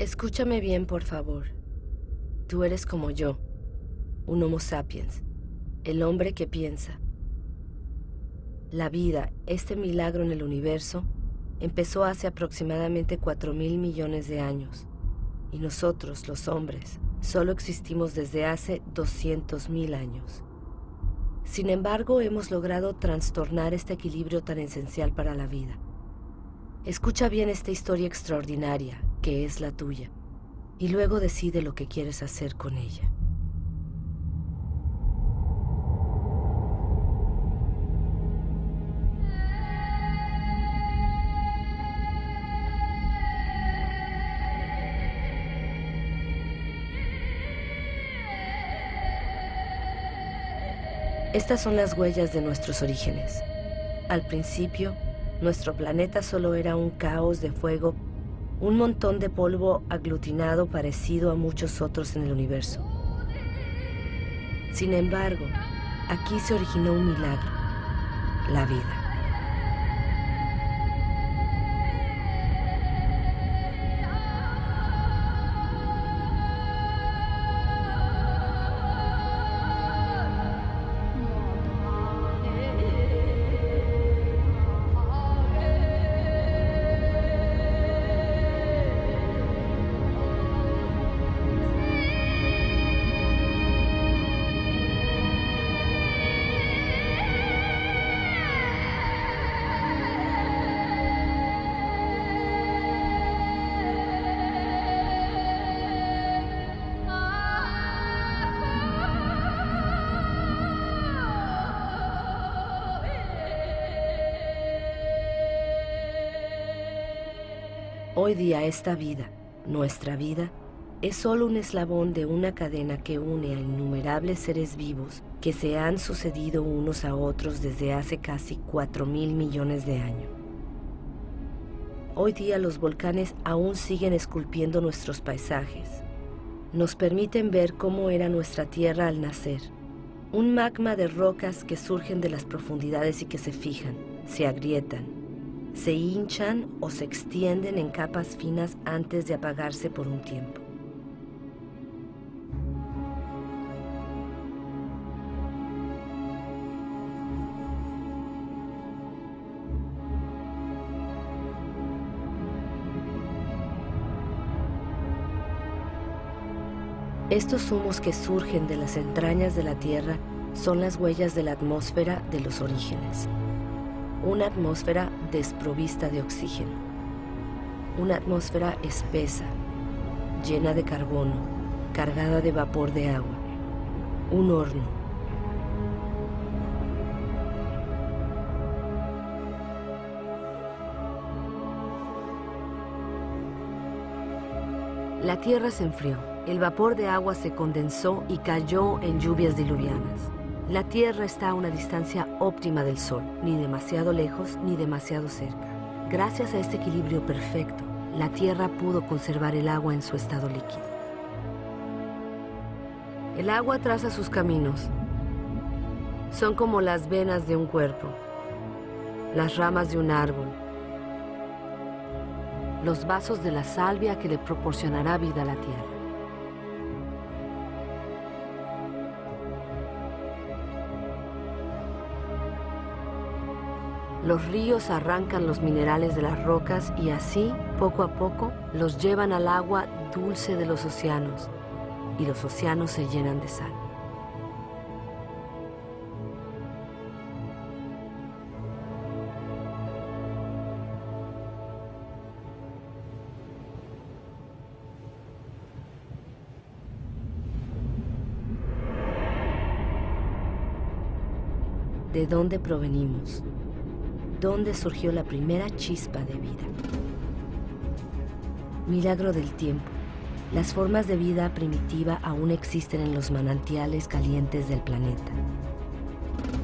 Escúchame bien, por favor. Tú eres como yo, un Homo sapiens, el hombre que piensa. La vida, este milagro en el universo, empezó hace aproximadamente 4.000 millones de años. Y nosotros, los hombres, solo existimos desde hace 200.000 años. Sin embargo, hemos logrado trastornar este equilibrio tan esencial para la vida. Escucha bien esta historia extraordinaria, que es la tuya, y luego decide lo que quieres hacer con ella. Estas son las huellas de nuestros orígenes. Al principio, nuestro planeta solo era un caos de fuego, un montón de polvo aglutinado parecido a muchos otros en el universo. Sin embargo, aquí se originó un milagro, la vida. Hoy día esta vida, nuestra vida, es solo un eslabón de una cadena que une a innumerables seres vivos que se han sucedido unos a otros desde hace casi 4.000 millones de años. Hoy día los volcanes aún siguen esculpiendo nuestros paisajes. Nos permiten ver cómo era nuestra Tierra al nacer. Un magma de rocas que surgen de las profundidades y que se fijan, se agrietan, se hinchan o se extienden en capas finas antes de apagarse por un tiempo. Estos humos que surgen de las entrañas de la Tierra son las huellas de la atmósfera de los orígenes. Una atmósfera desprovista de oxígeno. Una atmósfera espesa, llena de carbono, cargada de vapor de agua. Un horno. La Tierra se enfrió. El vapor de agua se condensó y cayó en lluvias diluvianas. La Tierra está a una distancia óptima del Sol, ni demasiado lejos ni demasiado cerca. Gracias a este equilibrio perfecto, la Tierra pudo conservar el agua en su estado líquido. El agua traza sus caminos. Son como las venas de un cuerpo, las ramas de un árbol, los vasos de la salvia que le proporcionará vida a la Tierra. Los ríos arrancan los minerales de las rocas y así, poco a poco, los llevan al agua dulce de los océanos, y los océanos se llenan de sal. ¿De dónde provenimos? ¿Dónde surgió la primera chispa de vida? Milagro del tiempo. Las formas de vida primitiva aún existen en los manantiales calientes del planeta.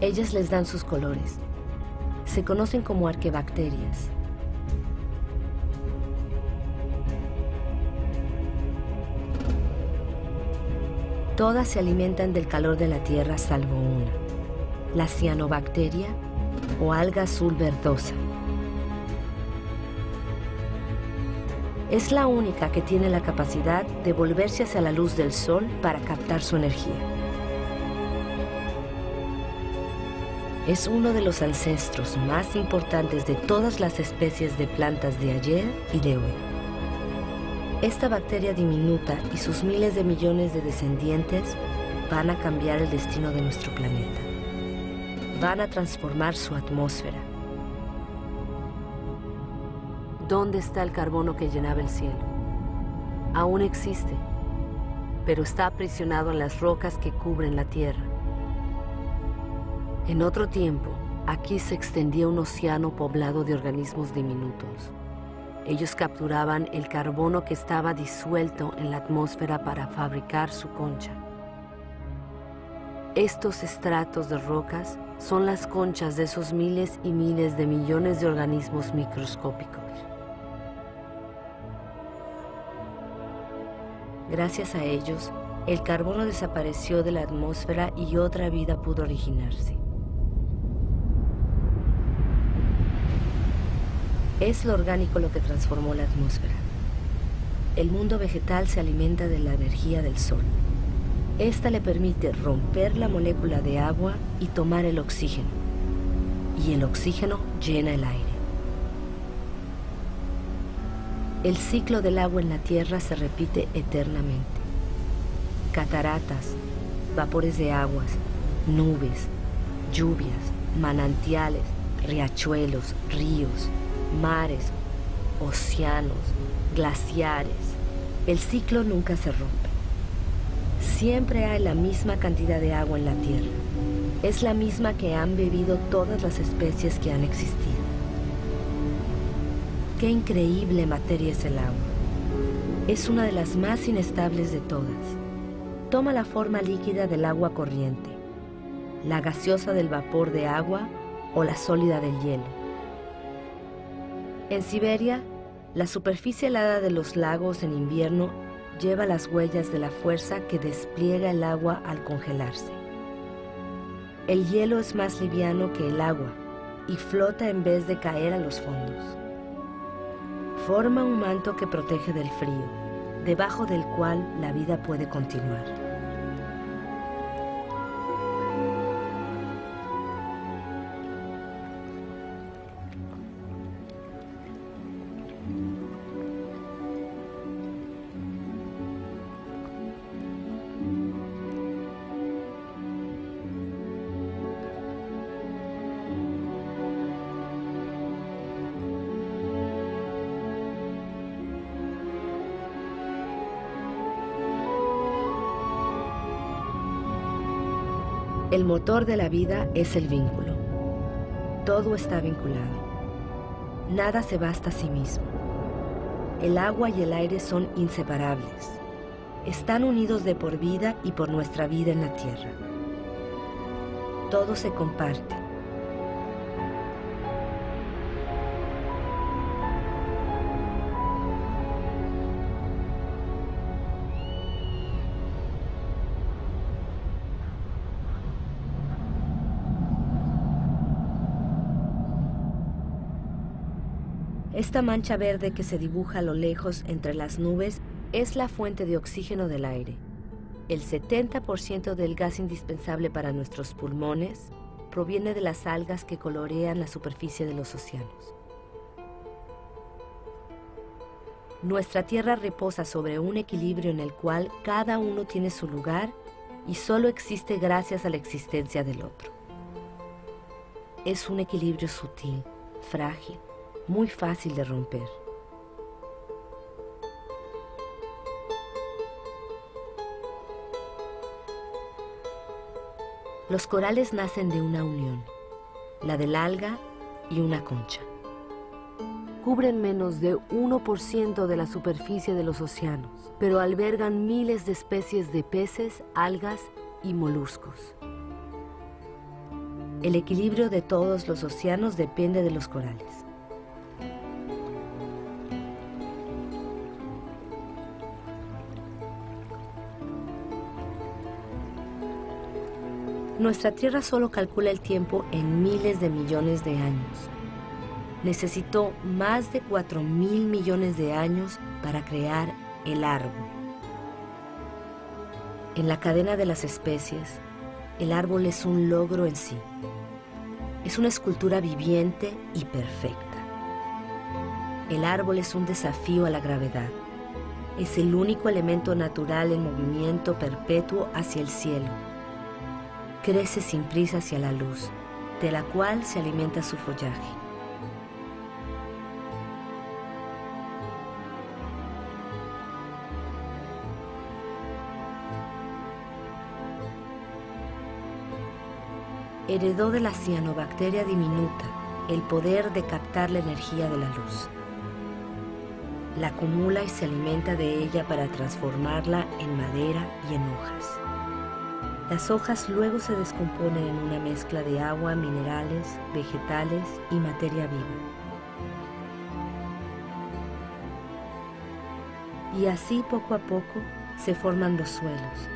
Ellas les dan sus colores. Se conocen como arquebacterias. Todas se alimentan del calor de la Tierra salvo una, la cianobacteria o alga azul verdosa. Es la única que tiene la capacidad de volverse hacia la luz del sol para captar su energía. Es uno de los ancestros más importantes de todas las especies de plantas de ayer y de hoy. Esta bacteria diminuta y sus miles de millones de descendientes van a cambiar el destino de nuestro planeta. Van a transformar su atmósfera. ¿Dónde está el carbono que llenaba el cielo? Aún existe, pero está aprisionado en las rocas que cubren la Tierra. En otro tiempo, aquí se extendía un océano poblado de organismos diminutos. Ellos capturaban el carbono que estaba disuelto en la atmósfera para fabricar su concha. Estos estratos de rocas son las conchas de esos miles y miles de millones de organismos microscópicos. Gracias a ellos, el carbono desapareció de la atmósfera y otra vida pudo originarse. Es lo orgánico lo que transformó la atmósfera. El mundo vegetal se alimenta de la energía del sol. Esta le permite romper la molécula de agua y tomar el oxígeno. Y el oxígeno llena el aire. El ciclo del agua en la Tierra se repite eternamente. Cataratas, vapores de aguas, nubes, lluvias, manantiales, riachuelos, ríos, mares, océanos, glaciares. El ciclo nunca se rompe. Siempre hay la misma cantidad de agua en la Tierra. Es la misma que han bebido todas las especies que han existido. Qué increíble materia es el agua. Es una de las más inestables de todas. Toma la forma líquida del agua corriente, la gaseosa del vapor de agua o la sólida del hielo. En Siberia, la superficie helada de los lagos en invierno lleva las huellas de la fuerza que despliega el agua al congelarse. El hielo es más liviano que el agua y flota en vez de caer a los fondos. Forma un manto que protege del frío, debajo del cual la vida puede continuar. El motor de la vida es el vínculo. Todo está vinculado. Nada se basta a sí mismo. El agua y el aire son inseparables. Están unidos de por vida y por nuestra vida en la Tierra. Todo se comparte. Esta mancha verde que se dibuja a lo lejos entre las nubes es la fuente de oxígeno del aire. El 70% del gas indispensable para nuestros pulmones proviene de las algas que colorean la superficie de los océanos. Nuestra Tierra reposa sobre un equilibrio en el cual cada uno tiene su lugar y solo existe gracias a la existencia del otro. Es un equilibrio sutil, frágil, muy fácil de romper. Los corales nacen de una unión, la del alga y una concha. Cubren menos de 1% de la superficie de los océanos, pero albergan miles de especies de peces, algas y moluscos. El equilibrio de todos los océanos depende de los corales. Nuestra Tierra solo calcula el tiempo en miles de millones de años. Necesitó más de 4.000 millones de años para crear el árbol. En la cadena de las especies, el árbol es un logro en sí. Es una escultura viviente y perfecta. El árbol es un desafío a la gravedad. Es el único elemento natural en movimiento perpetuo hacia el cielo. Crece sin prisa hacia la luz, de la cual se alimenta su follaje. Heredó de la cianobacteria diminuta el poder de captar la energía de la luz. La acumula y se alimenta de ella para transformarla en madera y en hojas. Las hojas luego se descomponen en una mezcla de agua, minerales, vegetales y materia viva. Y así poco a poco se forman los suelos.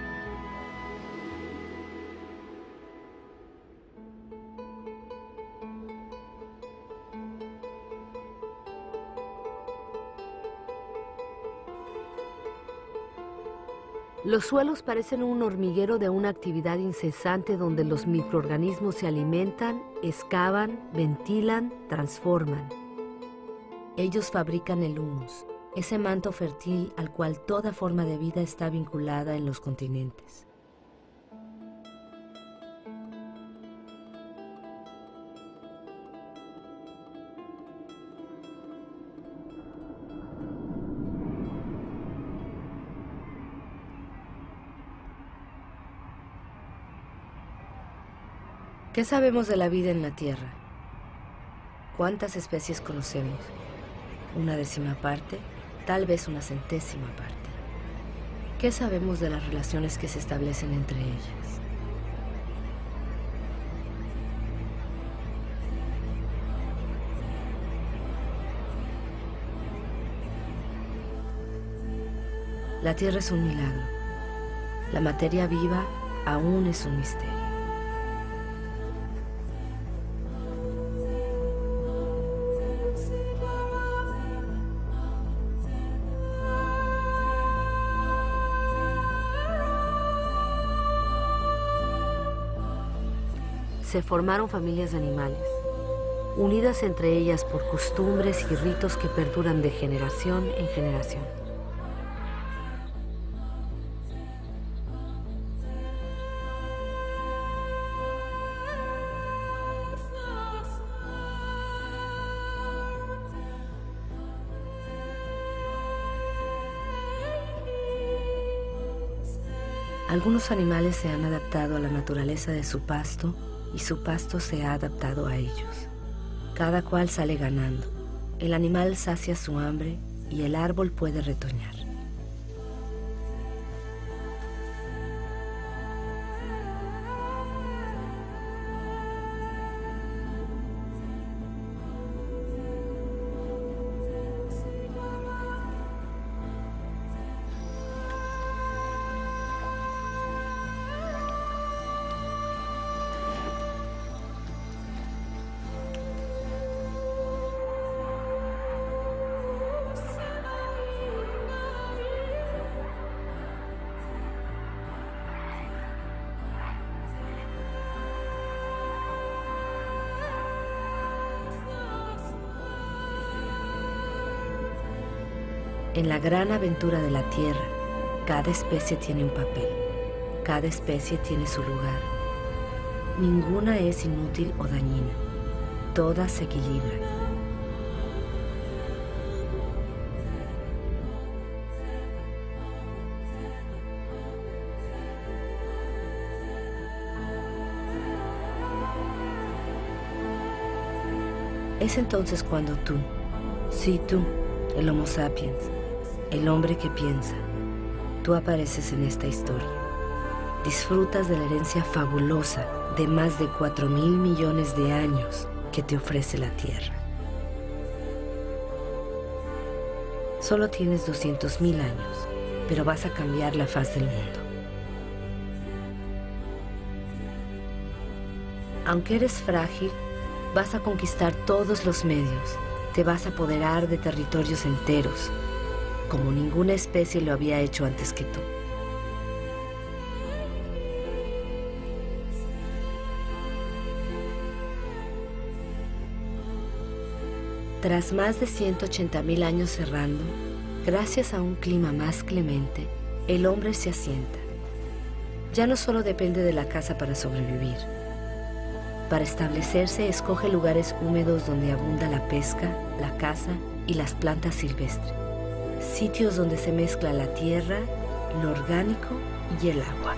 Los suelos parecen un hormiguero de una actividad incesante donde los microorganismos se alimentan, excavan, ventilan, transforman. Ellos fabrican el humus, ese manto fértil al cual toda forma de vida está vinculada en los continentes. ¿Qué sabemos de la vida en la Tierra? ¿Cuántas especies conocemos? ¿Una décima parte? Tal vez una centésima parte. ¿Qué sabemos de las relaciones que se establecen entre ellas? La Tierra es un milagro. La materia viva aún es un misterio. Se formaron familias de animales, unidas entre ellas por costumbres y ritos que perduran de generación en generación. Algunos animales se han adaptado a la naturaleza de su pasto y su pasto se ha adaptado a ellos. Cada cual sale ganando. El animal sacia su hambre y el árbol puede retoñar. En la gran aventura de la Tierra, cada especie tiene un papel, cada especie tiene su lugar. Ninguna es inútil o dañina, todas se equilibran. Es entonces cuando tú, sí tú, el Homo sapiens, el hombre que piensa, tú apareces en esta historia. Disfrutas de la herencia fabulosa de más de 4.000 millones de años que te ofrece la Tierra. Solo tienes 200.000 años, pero vas a cambiar la faz del mundo. Aunque eres frágil, vas a conquistar todos los medios, te vas a apoderar de territorios enteros. como ninguna especie lo había hecho antes que tú. Tras más de 180.000 años errando, gracias a un clima más clemente, el hombre se asienta. Ya no solo depende de la caza para sobrevivir. Para establecerse, escoge lugares húmedos donde abunda la pesca, la caza y las plantas silvestres. Sitios donde se mezcla la tierra, lo orgánico y el agua.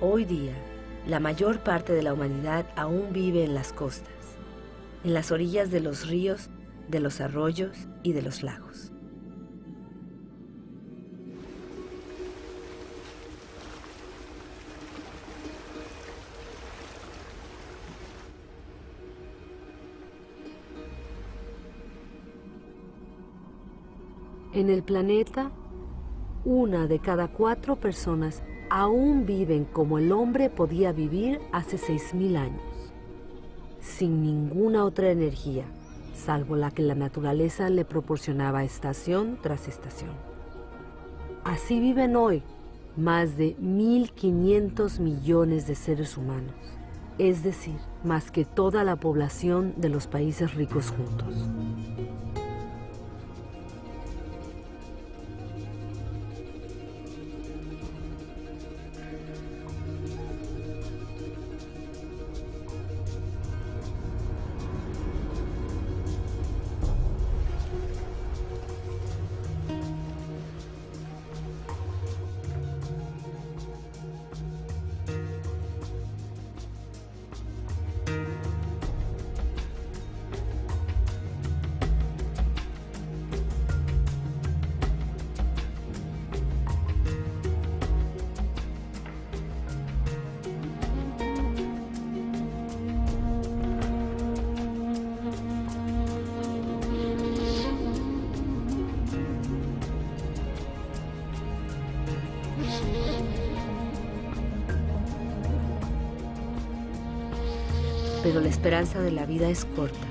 Hoy día, la mayor parte de la humanidad aún vive en las costas, en las orillas de los ríos, de los arroyos y de los lagos. En el planeta, 1 de cada 4 personas aún viven como el hombre podía vivir hace 6.000 años, sin ninguna otra energía, salvo la que la naturaleza le proporcionaba estación tras estación. Así viven hoy más de 1.500 millones de seres humanos, es decir, más que toda la población de los países ricos juntos. Pero la esperanza de la vida es corta,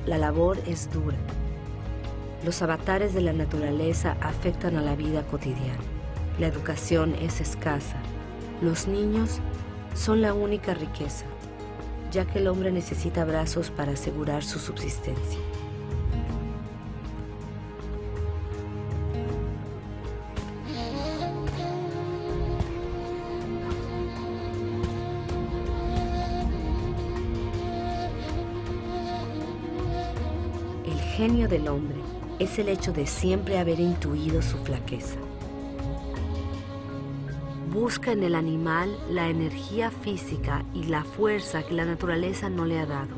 la labor es dura. Los avatares de la naturaleza afectan a la vida cotidiana. La educación es escasa. Los niños son la única riqueza, ya que el hombre necesita brazos para asegurar su subsistencia. El genio del hombre es el hecho de siempre haber intuido su flaqueza. Busca en el animal la energía física y la fuerza que la naturaleza no le ha dado.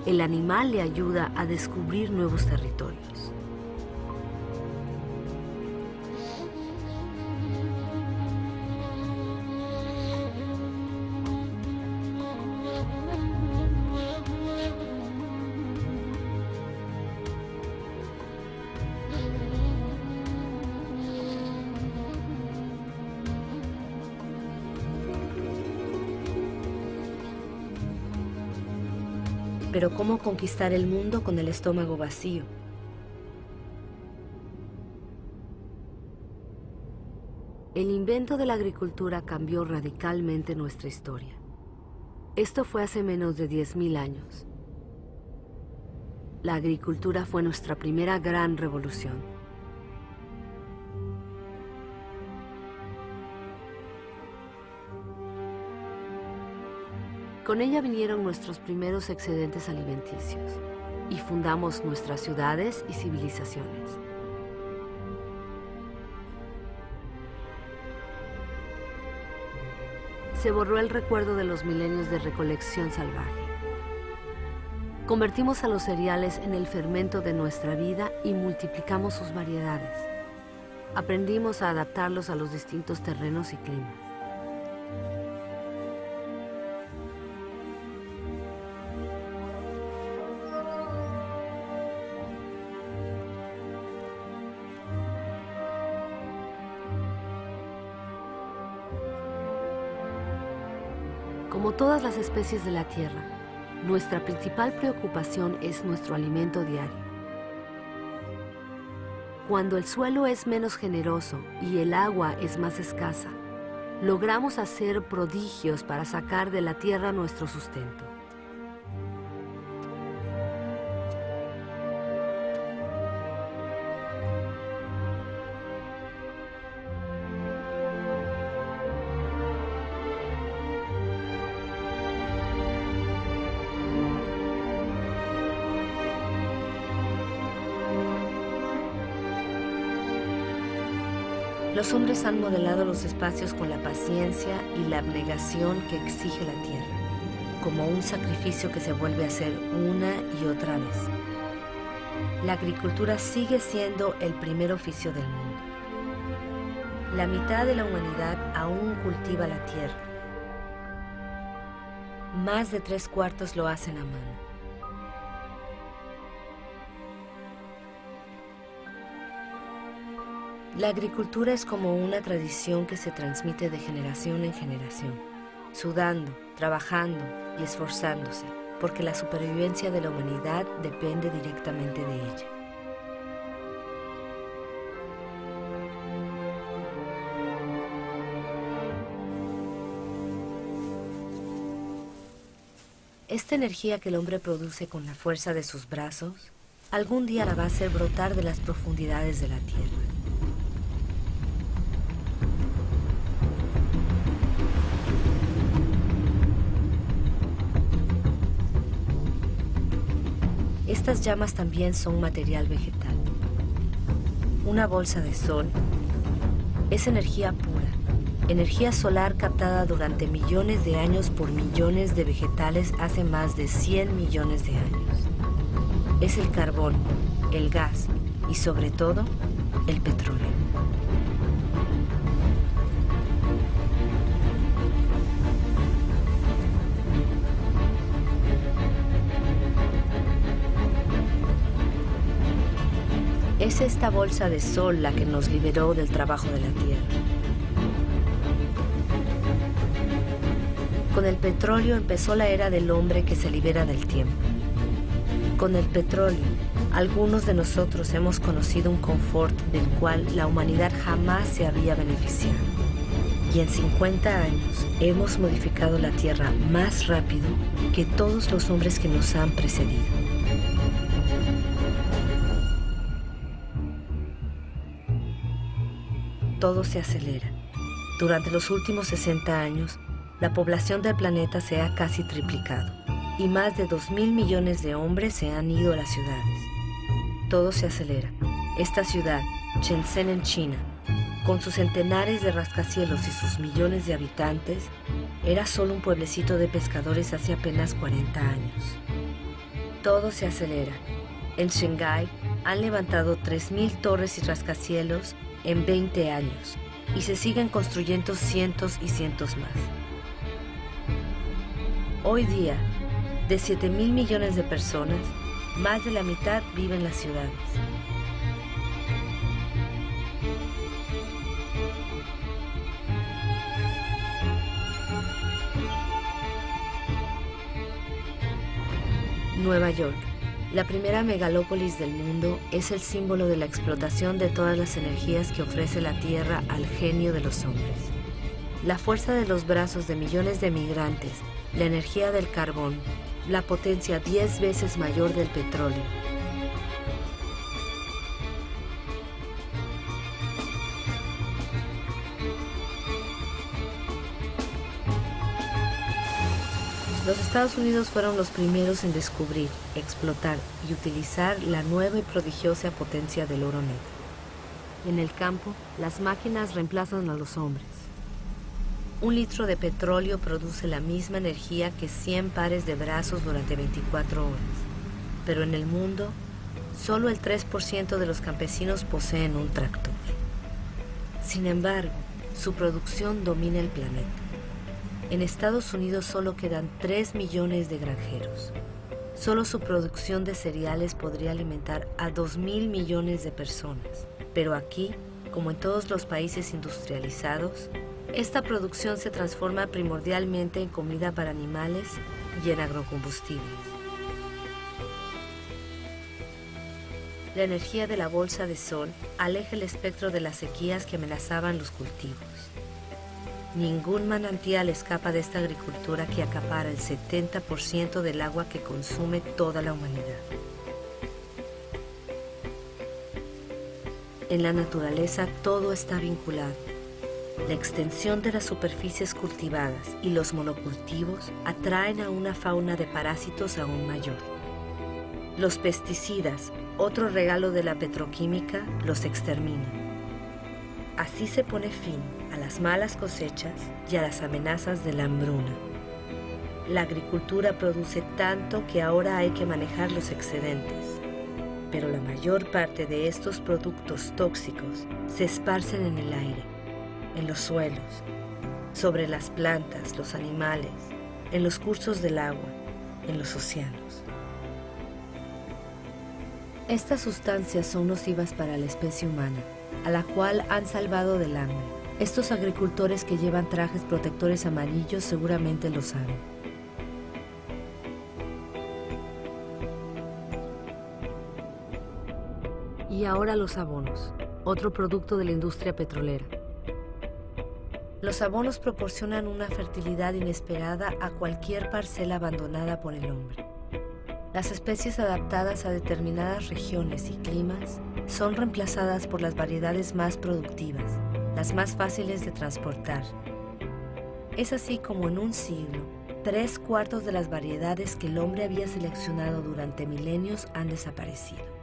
El animal le ayuda a descubrir nuevos territorios. Pero ¿cómo conquistar el mundo con el estómago vacío? El invento de la agricultura cambió radicalmente nuestra historia. Esto fue hace menos de 10.000 años. La agricultura fue nuestra primera gran revolución. Con ella vinieron nuestros primeros excedentes alimenticios y fundamos nuestras ciudades y civilizaciones. Se borró el recuerdo de los milenios de recolección salvaje. Convertimos a los cereales en el fermento de nuestra vida y multiplicamos sus variedades. Aprendimos a adaptarlos a los distintos terrenos y climas. Como todas las especies de la Tierra, nuestra principal preocupación es nuestro alimento diario. Cuando el suelo es menos generoso y el agua es más escasa, logramos hacer prodigios para sacar de la tierra nuestro sustento. Los hombres han modelado los espacios con la paciencia y la abnegación que exige la tierra, como un sacrificio que se vuelve a hacer una y otra vez. La agricultura sigue siendo el primer oficio del mundo. La mitad de la humanidad aún cultiva la tierra. Más de 3/4 lo hacen a mano. La agricultura es como una tradición que se transmite de generación en generación, sudando, trabajando y esforzándose, porque la supervivencia de la humanidad depende directamente de ella. Esta energía que el hombre produce con la fuerza de sus brazos, algún día la va a hacer brotar de las profundidades de la tierra. Estas llamas también son material vegetal. Una bolsa de sol es energía pura, energía solar captada durante millones de años por millones de vegetales hace más de 100 millones de años. Es el carbón, el gas y sobre todo el petróleo. Es esta bolsa de sol la que nos liberó del trabajo de la tierra. Con el petróleo empezó la era del hombre que se libera del tiempo. Con el petróleo, algunos de nosotros hemos conocido un confort del cual la humanidad jamás se había beneficiado. Y en 50 años hemos modificado la tierra más rápido que todos los hombres que nos han precedido. Todo se acelera. Durante los últimos 60 años, la población del planeta se ha casi triplicado y más de 2.000 millones de hombres se han ido a las ciudades. Todo se acelera. Esta ciudad, Shenzhen en China, con sus centenares de rascacielos y sus millones de habitantes, era solo un pueblecito de pescadores hace apenas 40 años. Todo se acelera. En Shanghái han levantado 3.000 torres y rascacielos en 20 años, y se siguen construyendo cientos y cientos más. Hoy día, de 7.000 millones de personas, más de la mitad vive en las ciudades. Nueva York, la primera megalópolis del mundo, es el símbolo de la explotación de todas las energías que ofrece la Tierra al genio de los hombres. La fuerza de los brazos de millones de migrantes, la energía del carbón, la potencia 10 veces mayor del petróleo. Los Estados Unidos fueron los primeros en descubrir, explotar y utilizar la nueva y prodigiosa potencia del oro negro. En el campo, las máquinas reemplazan a los hombres. 1 litro de petróleo produce la misma energía que 100 pares de brazos durante 24 horas. Pero en el mundo, solo el 3% de los campesinos poseen un tractor. Sin embargo, su producción domina el planeta. En Estados Unidos solo quedan 3 millones de granjeros. Solo su producción de cereales podría alimentar a 2.000 millones de personas. Pero aquí, como en todos los países industrializados, esta producción se transforma primordialmente en comida para animales y en agrocombustibles. La energía de la bolsa de sol aleja el espectro de las sequías que amenazaban los cultivos. Ningún manantial escapa de esta agricultura que acapara el 70% del agua que consume toda la humanidad. En la naturaleza todo está vinculado. La extensión de las superficies cultivadas y los monocultivos atraen a una fauna de parásitos aún mayor. Los pesticidas, otro regalo de la petroquímica, los exterminan. Así se pone fin a las malas cosechas y a las amenazas de la hambruna. La agricultura produce tanto que ahora hay que manejar los excedentes. Pero la mayor parte de estos productos tóxicos se esparcen en el aire, en los suelos, sobre las plantas, los animales, en los cursos del agua, en los océanos. Estas sustancias son nocivas para la especie humana, a la cual han salvado del hambre. Estos agricultores que llevan trajes protectores amarillos seguramente lo saben. Y ahora los abonos, otro producto de la industria petrolera. Los abonos proporcionan una fertilidad inesperada a cualquier parcela abandonada por el hombre. Las especies adaptadas a determinadas regiones y climas son reemplazadas por las variedades más productivas, las más fáciles de transportar. Es así como en un siglo, 3/4 de las variedades que el hombre había seleccionado durante milenios han desaparecido.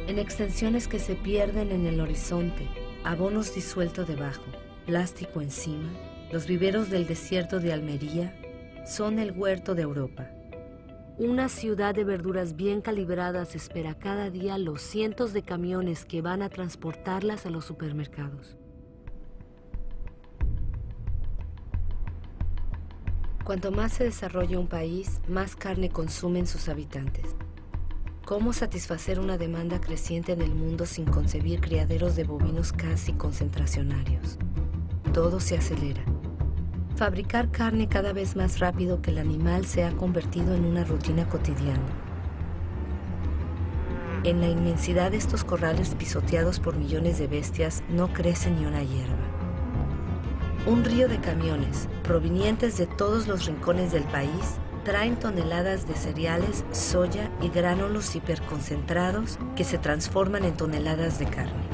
En extensiones que se pierden en el horizonte, abonos disueltos debajo, plástico encima, los viveros del desierto de Almería son el huerto de Europa. Una ciudad de verduras bien calibradas espera cada día los cientos de camiones que van a transportarlas a los supermercados. Cuanto más se desarrolla un país, más carne consumen sus habitantes. ¿Cómo satisfacer una demanda creciente en el mundo sin concebir criaderos de bovinos casi concentracionarios? Todo se acelera. Fabricar carne cada vez más rápido que el animal se ha convertido en una rutina cotidiana. En la inmensidad de estos corrales pisoteados por millones de bestias no crece ni una hierba. Un río de camiones, provenientes de todos los rincones del país, traen toneladas de cereales, soya y gránulos hiperconcentrados que se transforman en toneladas de carne.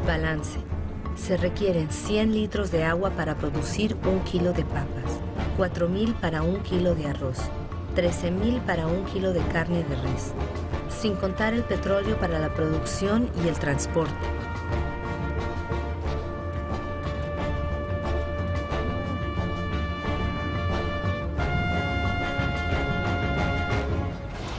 Balance. Se requieren 100 litros de agua para producir 1 kilo de papas, 4.000 para 1 kilo de arroz, 13.000 para 1 kilo de carne de res, sin contar el petróleo para la producción y el transporte.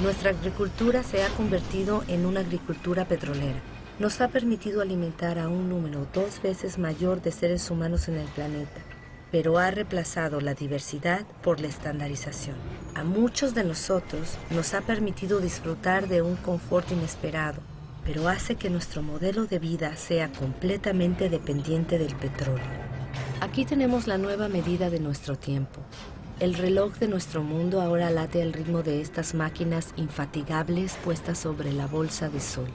Nuestra agricultura se ha convertido en una agricultura petrolera. Nos ha permitido alimentar a un número 2 veces mayor de seres humanos en el planeta, pero ha reemplazado la diversidad por la estandarización. A muchos de nosotros nos ha permitido disfrutar de un confort inesperado, pero hace que nuestro modelo de vida sea completamente dependiente del petróleo. Aquí tenemos la nueva medida de nuestro tiempo. El reloj de nuestro mundo ahora late al ritmo de estas máquinas infatigables puestas sobre la bolsa de sol.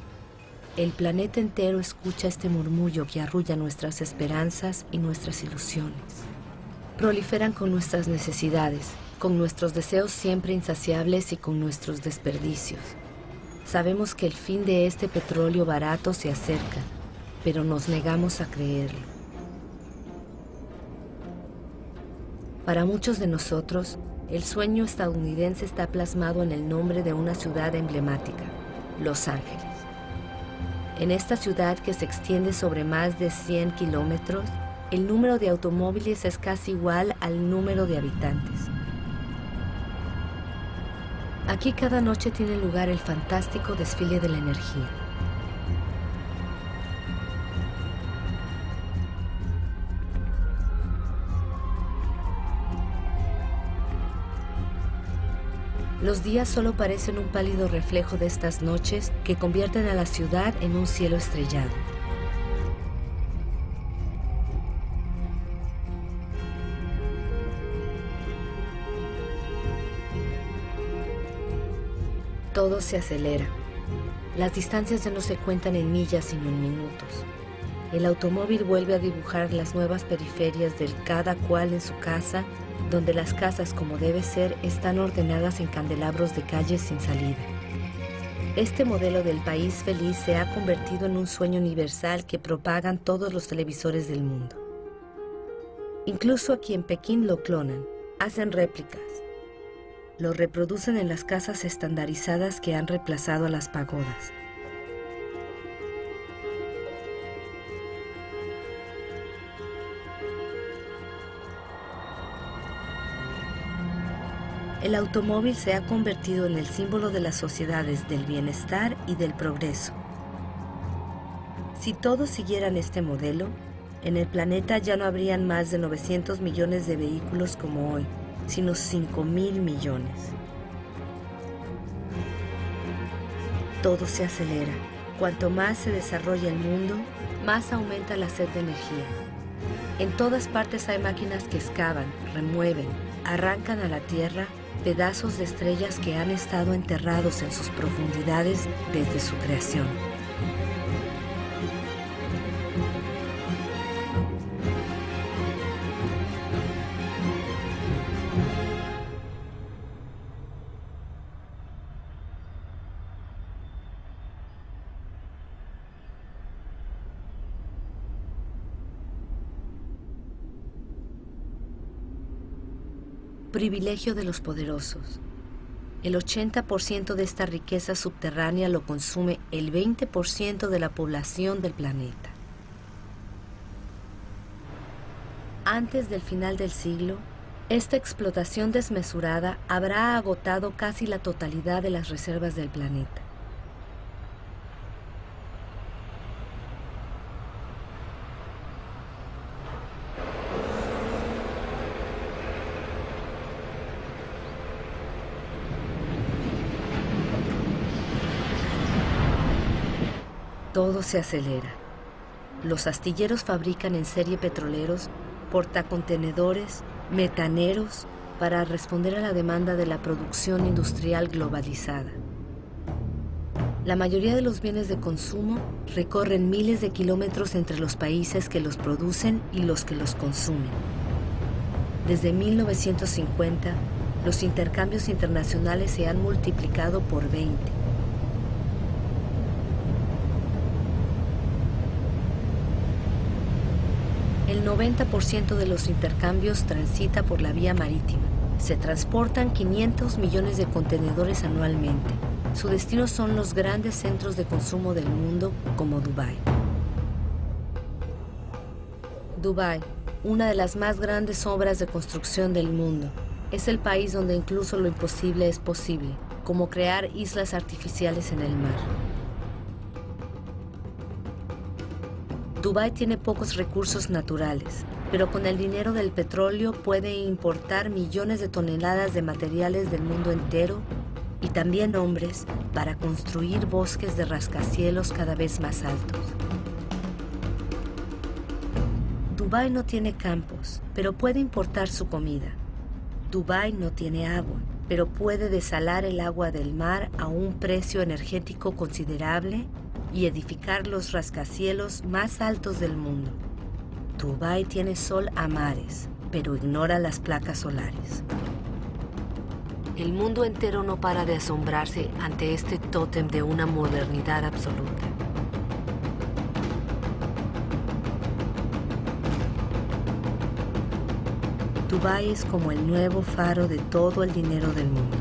El planeta entero escucha este murmullo que arrulla nuestras esperanzas y nuestras ilusiones. Proliferan con nuestras necesidades, con nuestros deseos siempre insaciables y con nuestros desperdicios. Sabemos que el fin de este petróleo barato se acerca, pero nos negamos a creerlo. Para muchos de nosotros, el sueño estadounidense está plasmado en el nombre de una ciudad emblemática, Los Ángeles. En esta ciudad que se extiende sobre más de 100 kilómetros, el número de automóviles es casi igual al número de habitantes. Aquí cada noche tiene lugar el fantástico desfile de la energía. Los días solo parecen un pálido reflejo de estas noches que convierten a la ciudad en un cielo estrellado. Todo se acelera. Las distancias ya no se cuentan en millas sino en minutos. El automóvil vuelve a dibujar las nuevas periferias del cada cual en su casa, donde las casas, como debe ser, están ordenadas en candelabros de calles sin salida. Este modelo del país feliz se ha convertido en un sueño universal que propagan todos los televisores del mundo. Incluso aquí en Pekín lo clonan, hacen réplicas. Lo reproducen en las casas estandarizadas que han reemplazado a las pagodas. El automóvil se ha convertido en el símbolo de las sociedades del bienestar y del progreso. Si todos siguieran este modelo, en el planeta ya no habrían más de 900 millones de vehículos como hoy, sino 5.000 millones. Todo se acelera. Cuanto más se desarrolla el mundo, más aumenta la sed de energía. En todas partes hay máquinas que excavan, remueven, arrancan a la tierra pedazos de estrellas que han estado enterrados en sus profundidades desde su creación. Privilegio de los poderosos. El 80% de esta riqueza subterránea lo consume el 20% de la población del planeta. Antes del final del siglo, esta explotación desmesurada habrá agotado casi la totalidad de las reservas del planeta. Todo se acelera. Los astilleros fabrican en serie petroleros, portacontenedores, metaneros, para responder a la demanda de la producción industrial globalizada. La mayoría de los bienes de consumo recorren miles de kilómetros entre los países que los producen y los que los consumen. Desde 1950, los intercambios internacionales se han multiplicado por 20. El 90% de los intercambios transita por la vía marítima. Se transportan 500 millones de contenedores anualmente. Su destino son los grandes centros de consumo del mundo, como Dubái. Dubái, una de las más grandes obras de construcción del mundo, es el país donde incluso lo imposible es posible, como crear islas artificiales en el mar. Dubái tiene pocos recursos naturales, pero con el dinero del petróleo puede importar millones de toneladas de materiales del mundo entero y también hombres para construir bosques de rascacielos cada vez más altos. Dubái no tiene campos, pero puede importar su comida. Dubái no tiene agua, pero puede desalar el agua del mar a un precio energético considerable y edificar los rascacielos más altos del mundo. Dubái tiene sol a mares, pero ignora las placas solares. El mundo entero no para de asombrarse ante este tótem de una modernidad absoluta. Dubái es como el nuevo faro de todo el dinero del mundo.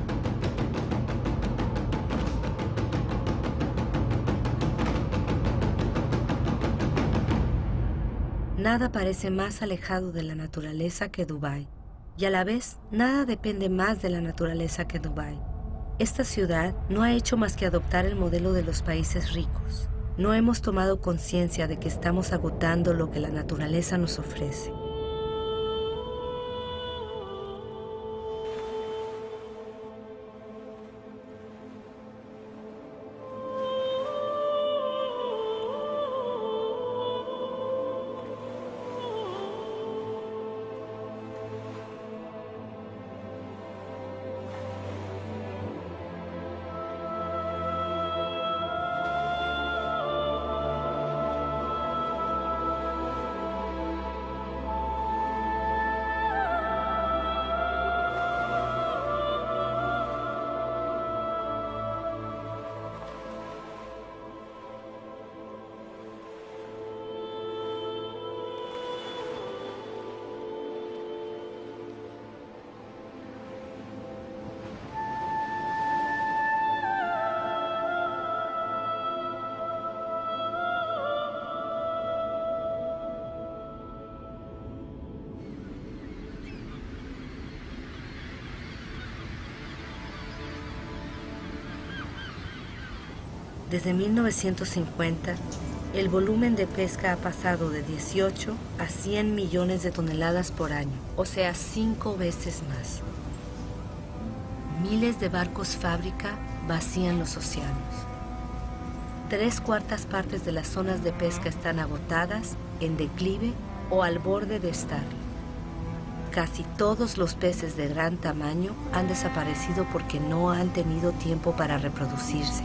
Nada parece más alejado de la naturaleza que Dubái, y a la vez nada depende más de la naturaleza que Dubái. Esta ciudad no ha hecho más que adoptar el modelo de los países ricos. No hemos tomado conciencia de que estamos agotando lo que la naturaleza nos ofrece. Desde 1950, el volumen de pesca ha pasado de 18 a 100 millones de toneladas por año, o sea, 5 veces más. Miles de barcos fábrica vacían los océanos. 3/4 partes de las zonas de pesca están agotadas, en declive o al borde de estarlo. Casi todos los peces de gran tamaño han desaparecido porque no han tenido tiempo para reproducirse.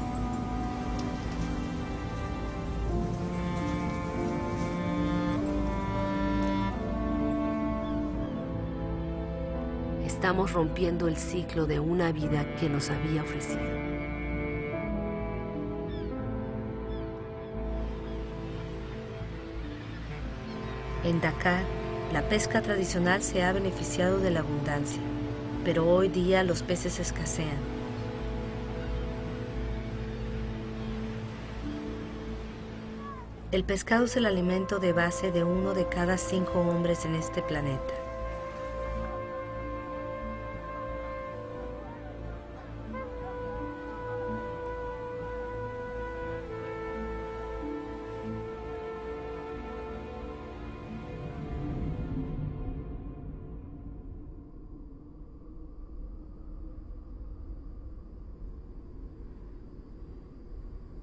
Estamos rompiendo el ciclo de una vida que nos había ofrecido. En Dakar, la pesca tradicional se ha beneficiado de la abundancia, pero hoy día los peces escasean. El pescado es el alimento de base de 1 de cada 5 hombres en este planeta.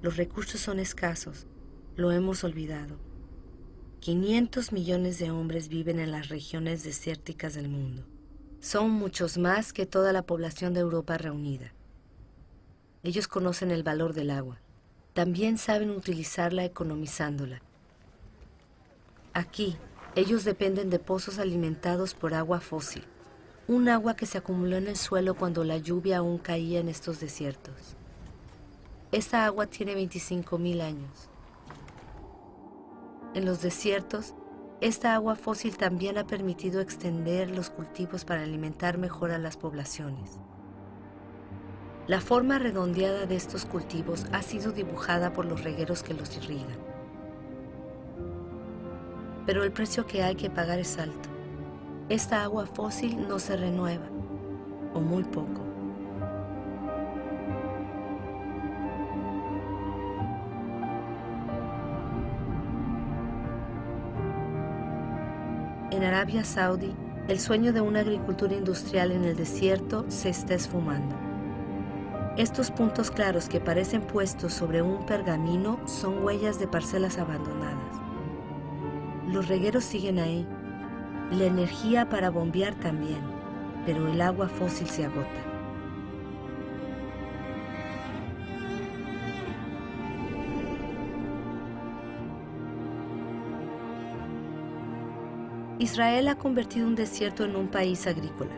Los recursos son escasos, lo hemos olvidado. 500 millones de hombres viven en las regiones desérticas del mundo. Son muchos más que toda la población de Europa reunida. Ellos conocen el valor del agua. También saben utilizarla economizándola. Aquí, ellos dependen de pozos alimentados por agua fósil, un agua que se acumuló en el suelo cuando la lluvia aún caía en estos desiertos. Esta agua tiene 25.000 años. En los desiertos, esta agua fósil también ha permitido extender los cultivos para alimentar mejor a las poblaciones. La forma redondeada de estos cultivos ha sido dibujada por los regueros que los irrigan. Pero el precio que hay que pagar es alto. Esta agua fósil no se renueva, o muy poco. En Arabia Saudí, el sueño de una agricultura industrial en el desierto se está esfumando. Estos puntos claros que parecen puestos sobre un pergamino son huellas de parcelas abandonadas. Los regueros siguen ahí, la energía para bombear también, pero el agua fósil se agota. Israel ha convertido un desierto en un país agrícola.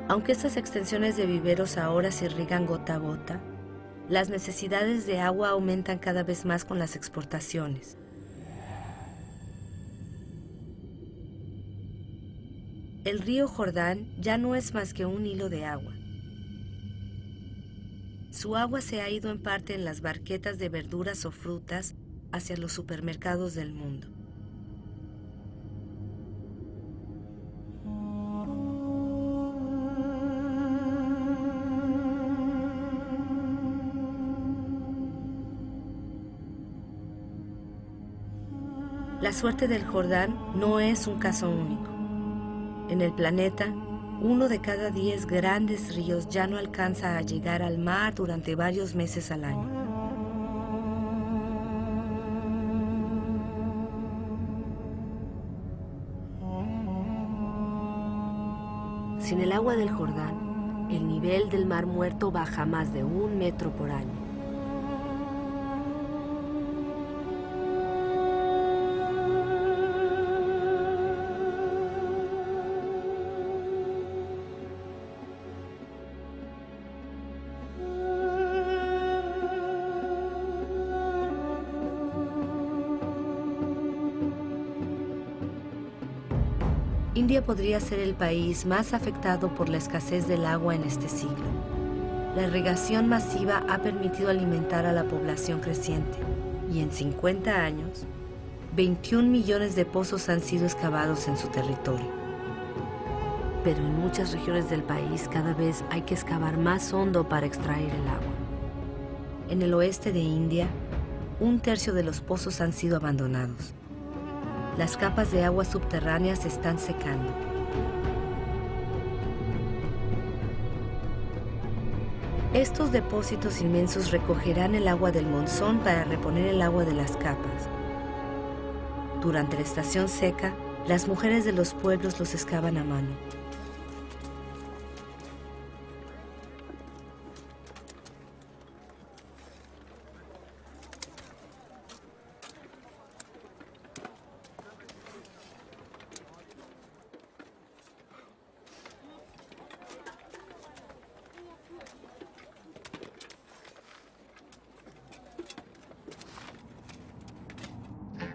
Aunque estas extensiones de viveros ahora se irrigan gota a gota, las necesidades de agua aumentan cada vez más con las exportaciones. El río Jordán ya no es más que un hilo de agua. Su agua se ha ido en parte en las barquetas de verduras o frutas hacia los supermercados del mundo. La suerte del Jordán no es un caso único. En el planeta, 1 de cada 10 grandes ríos ya no alcanza a llegar al mar durante varios meses al año. Sin el agua del Jordán, el nivel del Mar Muerto baja más de 1 metro por año. India podría ser el país más afectado por la escasez del agua en este siglo. La irrigación masiva ha permitido alimentar a la población creciente y en 50 años, 21 millones de pozos han sido excavados en su territorio. Pero en muchas regiones del país cada vez hay que excavar más hondo para extraer el agua. En el oeste de India, 1/3 de los pozos han sido abandonados. Las capas de agua subterráneas se están secando. Estos depósitos inmensos recogerán el agua del monzón para reponer el agua de las capas. Durante la estación seca, las mujeres de los pueblos los excavan a mano.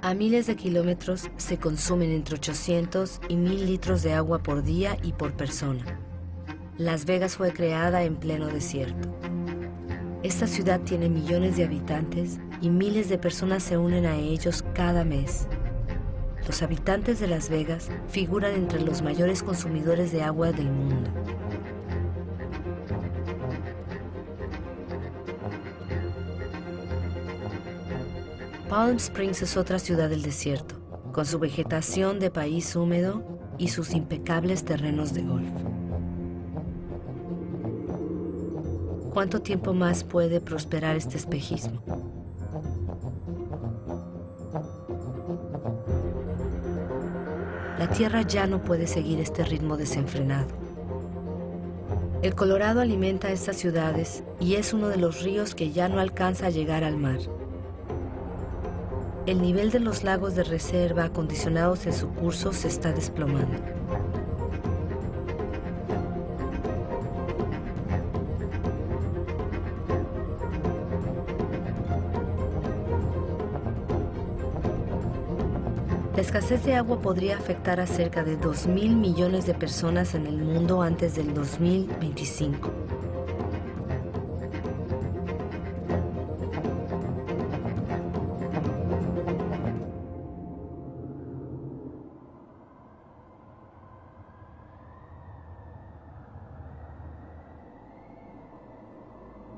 A miles de kilómetros se consumen entre 800 y 1000 litros de agua por día y por persona. Las Vegas fue creada en pleno desierto. Esta ciudad tiene millones de habitantes y miles de personas se unen a ellos cada mes. Los habitantes de Las Vegas figuran entre los mayores consumidores de agua del mundo. Palm Springs es otra ciudad del desierto, con su vegetación de país húmedo y sus impecables terrenos de golf. ¿Cuánto tiempo más puede prosperar este espejismo? La tierra ya no puede seguir este ritmo desenfrenado. El Colorado alimenta estas ciudades y es uno de los ríos que ya no alcanza a llegar al mar. El nivel de los lagos de reserva acondicionados en su curso se está desplomando. La escasez de agua podría afectar a cerca de 2.000 millones de personas en el mundo antes del 2025.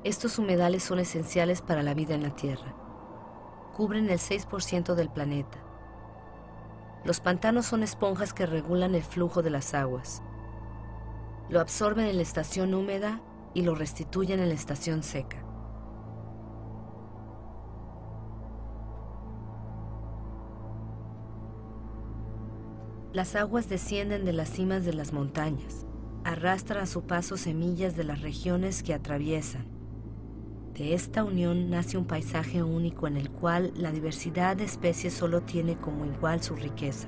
Estos humedales son esenciales para la vida en la Tierra. Cubren el 6% del planeta. Los pantanos son esponjas que regulan el flujo de las aguas. Lo absorben en la estación húmeda y lo restituyen en la estación seca. Las aguas descienden de las cimas de las montañas, arrastran a su paso semillas de las regiones que atraviesan. De esta unión nace un paisaje único en el cual la diversidad de especies solo tiene como igual su riqueza.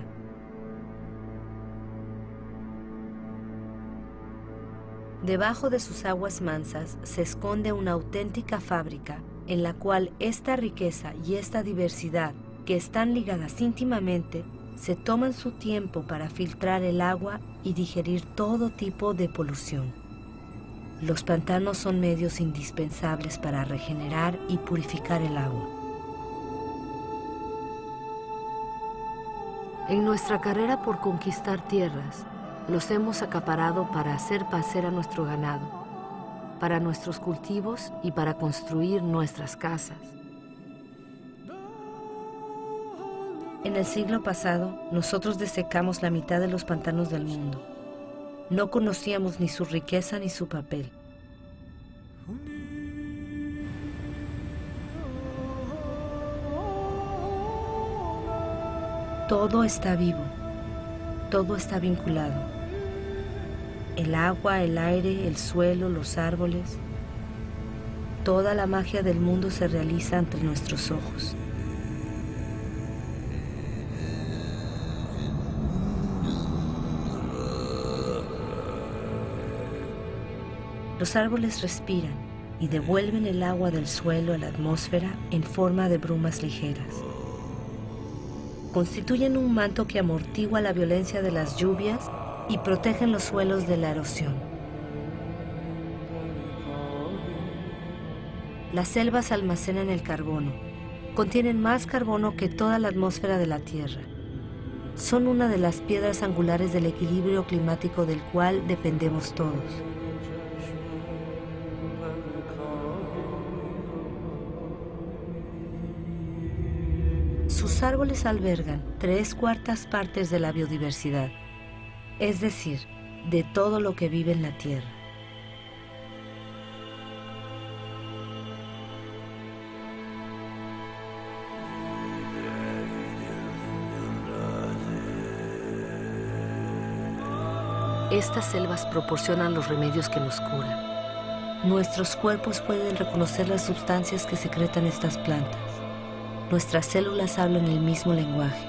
Debajo de sus aguas mansas se esconde una auténtica fábrica en la cual esta riqueza y esta diversidad, que están ligadas íntimamente, se toman su tiempo para filtrar el agua y digerir todo tipo de polución. Los pantanos son medios indispensables para regenerar y purificar el agua. En nuestra carrera por conquistar tierras, los hemos acaparado para hacer pacer a nuestro ganado, para nuestros cultivos y para construir nuestras casas. En el siglo pasado, nosotros desecamos la mitad de los pantanos del mundo. No conocíamos ni su riqueza ni su papel. Todo está vivo, todo está vinculado. El agua, el aire, el suelo, los árboles. Toda la magia del mundo se realiza ante nuestros ojos. Los árboles respiran y devuelven el agua del suelo a la atmósfera en forma de brumas ligeras. Constituyen un manto que amortigua la violencia de las lluvias y protegen los suelos de la erosión. Las selvas almacenan el carbono. Contienen más carbono que toda la atmósfera de la Tierra. Son una de las piedras angulares del equilibrio climático del cual dependemos todos. Sus árboles albergan 3/4 partes de la biodiversidad, es decir, de todo lo que vive en la Tierra. Estas selvas proporcionan los remedios que nos curan. Nuestros cuerpos pueden reconocer las sustancias que secretan estas plantas. Nuestras células hablan el mismo lenguaje.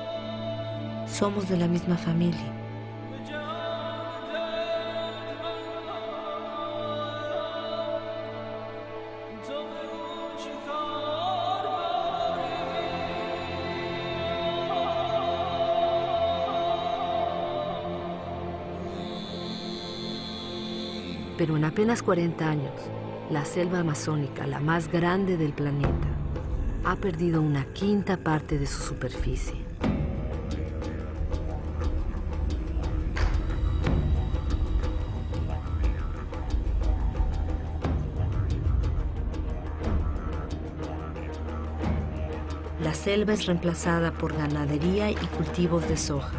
Somos de la misma familia. Pero en apenas 40 años, la selva amazónica, la más grande del planeta, ha perdido 1/5 parte de su superficie. La selva es reemplazada por ganadería y cultivos de soja.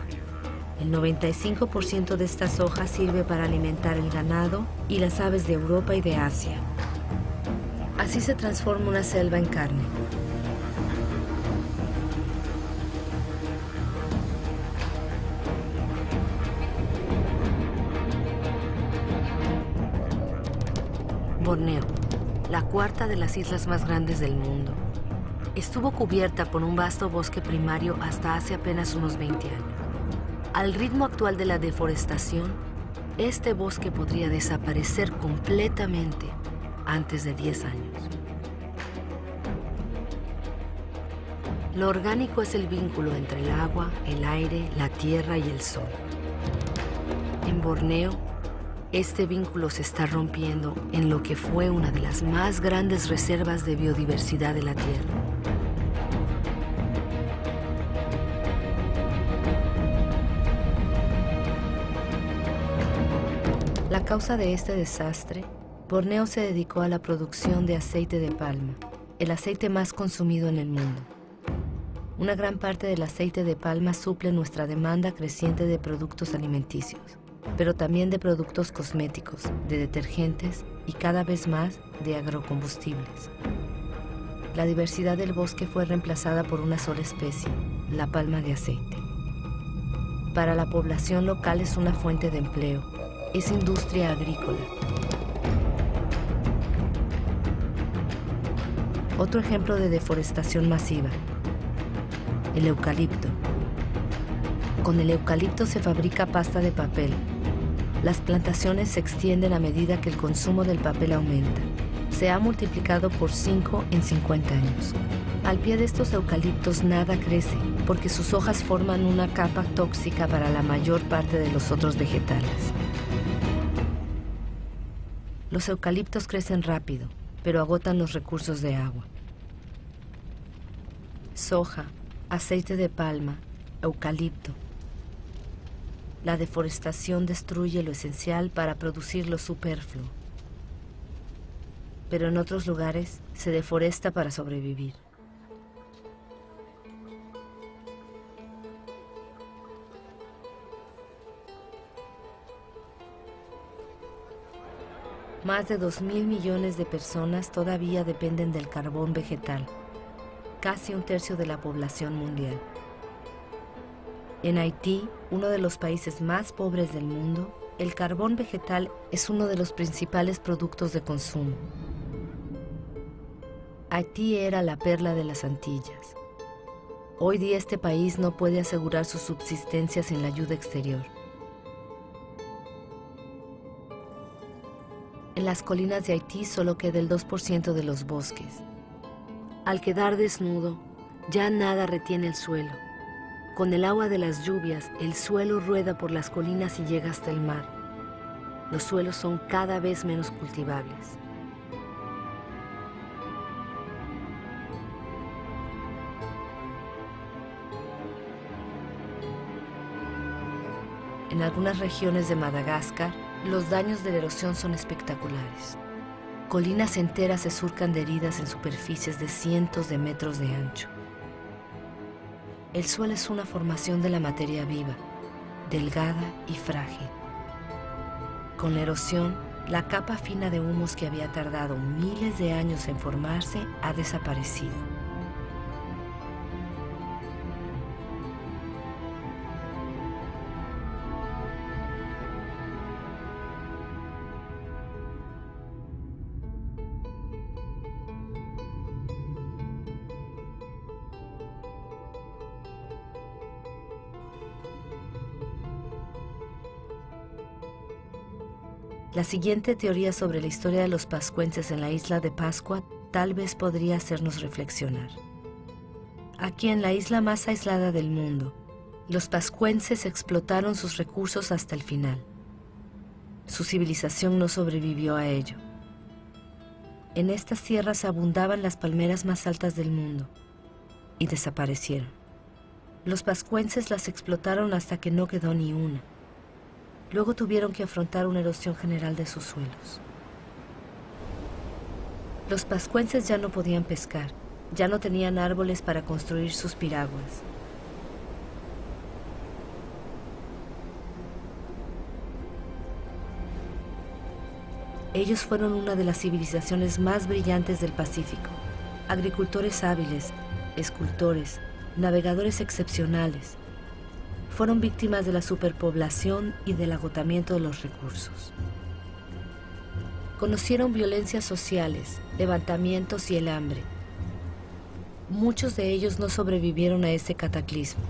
El 95% de esta soja sirve para alimentar el ganado y las aves de Europa y de Asia. Así se transforma una selva en carne. Borneo, la 4ª de las islas más grandes del mundo, estuvo cubierta por un vasto bosque primario hasta hace apenas unos 20 años. Al ritmo actual de la deforestación, este bosque podría desaparecer completamente antes de 10 años. Lo orgánico es el vínculo entre el agua, el aire, la tierra y el sol. En Borneo, este vínculo se está rompiendo en lo que fue una de las más grandes reservas de biodiversidad de la Tierra. La causa de este desastre, Borneo se dedicó a la producción de aceite de palma, el aceite más consumido en el mundo. Una gran parte del aceite de palma suple nuestra demanda creciente de productos alimenticios, pero también de productos cosméticos, de detergentes y cada vez más de agrocombustibles. La diversidad del bosque fue reemplazada por una sola especie, la palma de aceite. Para la población local es una fuente de empleo, es industria agrícola. Otro ejemplo de deforestación masiva, el eucalipto. Con el eucalipto se fabrica pasta de papel. Las plantaciones se extienden a medida que el consumo del papel aumenta. Se ha multiplicado por 5 en 50 años. Al pie de estos eucaliptos nada crece, porque sus hojas forman una capa tóxica para la mayor parte de los otros vegetales. Los eucaliptos crecen rápido, pero agotan los recursos de agua. Soja, aceite de palma, eucalipto. La deforestación destruye lo esencial para producir lo superfluo. Pero en otros lugares se deforesta para sobrevivir. Más de 2.000 millones de personas todavía dependen del carbón vegetal, casi un tercio de la población mundial. En Haití, uno de los países más pobres del mundo, el carbón vegetal es uno de los principales productos de consumo. Haití era la perla de las Antillas. Hoy día este país no puede asegurar su subsistencia sin la ayuda exterior. En las colinas de Haití solo queda el 2% de los bosques. Al quedar desnudo, ya nada retiene el suelo. Con el agua de las lluvias, el suelo rueda por las colinas y llega hasta el mar. Los suelos son cada vez menos cultivables. En algunas regiones de Madagascar, los daños de la erosión son espectaculares. Colinas enteras se surcan de heridas en superficies de cientos de metros de ancho. El suelo es una formación de la materia viva, delgada y frágil. Con la erosión, la capa fina de humus que había tardado miles de años en formarse ha desaparecido. La siguiente teoría sobre la historia de los pascuenses en la isla de Pascua tal vez podría hacernos reflexionar. Aquí en la isla más aislada del mundo, los pascuenses explotaron sus recursos hasta el final. Su civilización no sobrevivió a ello. En estas tierras abundaban las palmeras más altas del mundo y desaparecieron. Los pascuenses las explotaron hasta que no quedó ni una. Luego tuvieron que afrontar una erosión general de sus suelos. Los pascuenses ya no podían pescar, ya no tenían árboles para construir sus piraguas. Ellos fueron una de las civilizaciones más brillantes del Pacífico, agricultores hábiles, escultores, navegadores excepcionales. Fueron víctimas de la superpoblación y del agotamiento de los recursos. Conocieron violencias sociales, levantamientos y el hambre. Muchos de ellos no sobrevivieron a ese cataclismo.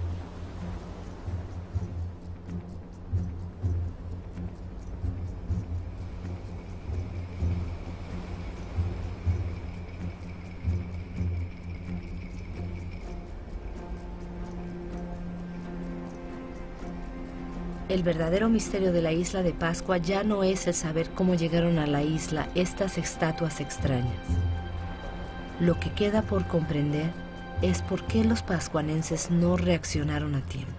El verdadero misterio de la isla de Pascua ya no es el saber cómo llegaron a la isla estas estatuas extrañas. Lo que queda por comprender es por qué los pascuanenses no reaccionaron a tiempo.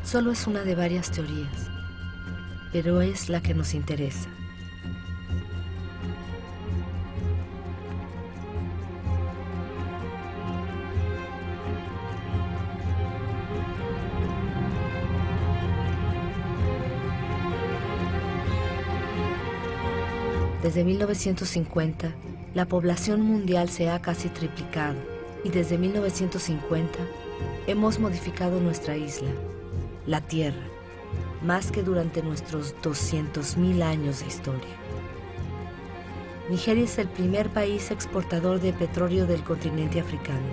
Solo es una de varias teorías, pero es la que nos interesa. Desde 1950, la población mundial se ha casi triplicado y desde 1950 hemos modificado nuestra isla, la Tierra, más que durante nuestros 200.000 años de historia. Nigeria es el primer país exportador de petróleo del continente africano.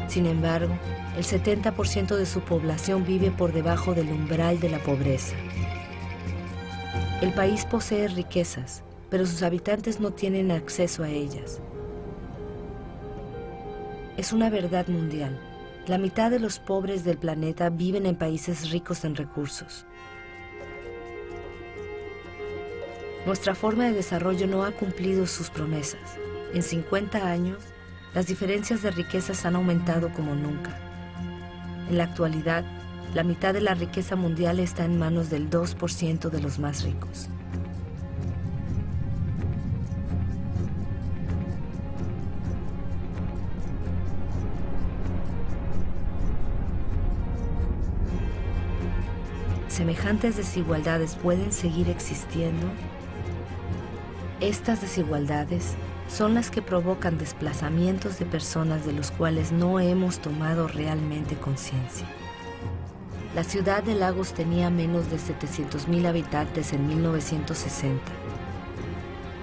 Sin embargo, el 70% de su población vive por debajo del umbral de la pobreza. El país posee riquezas, pero sus habitantes no tienen acceso a ellas. Es una verdad mundial. La mitad de los pobres del planeta viven en países ricos en recursos. Nuestra forma de desarrollo no ha cumplido sus promesas. En 50 años, las diferencias de riquezas han aumentado como nunca. En la actualidad, la mitad de la riqueza mundial está en manos del 2% de los más ricos. ¿Semejantes desigualdades pueden seguir existiendo? Estas desigualdades son las que provocan desplazamientos de personas de los cuales no hemos tomado realmente conciencia. La ciudad de Lagos tenía menos de 700,000 habitantes en 1960.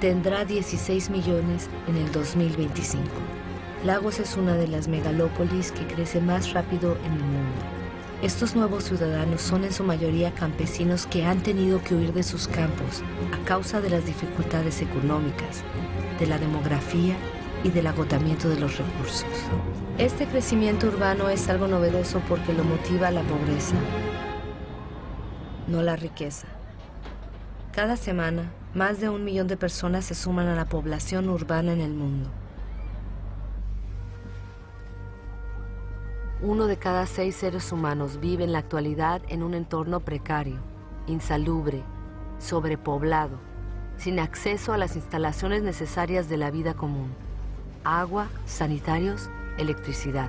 Tendrá 16 millones en el 2025. Lagos es una de las megalópolis que crece más rápido en el mundo. Estos nuevos ciudadanos son en su mayoría campesinos que han tenido que huir de sus campos a causa de las dificultades económicas, de la demografía y del agotamiento de los recursos. Este crecimiento urbano es algo novedoso porque lo motiva la pobreza, no la riqueza. Cada semana, más de 1 millón de personas se suman a la población urbana en el mundo. 1 de cada 6 seres humanos vive en la actualidad en un entorno precario, insalubre, sobrepoblado, sin acceso a las instalaciones necesarias de la vida común: agua, sanitarios, electricidad.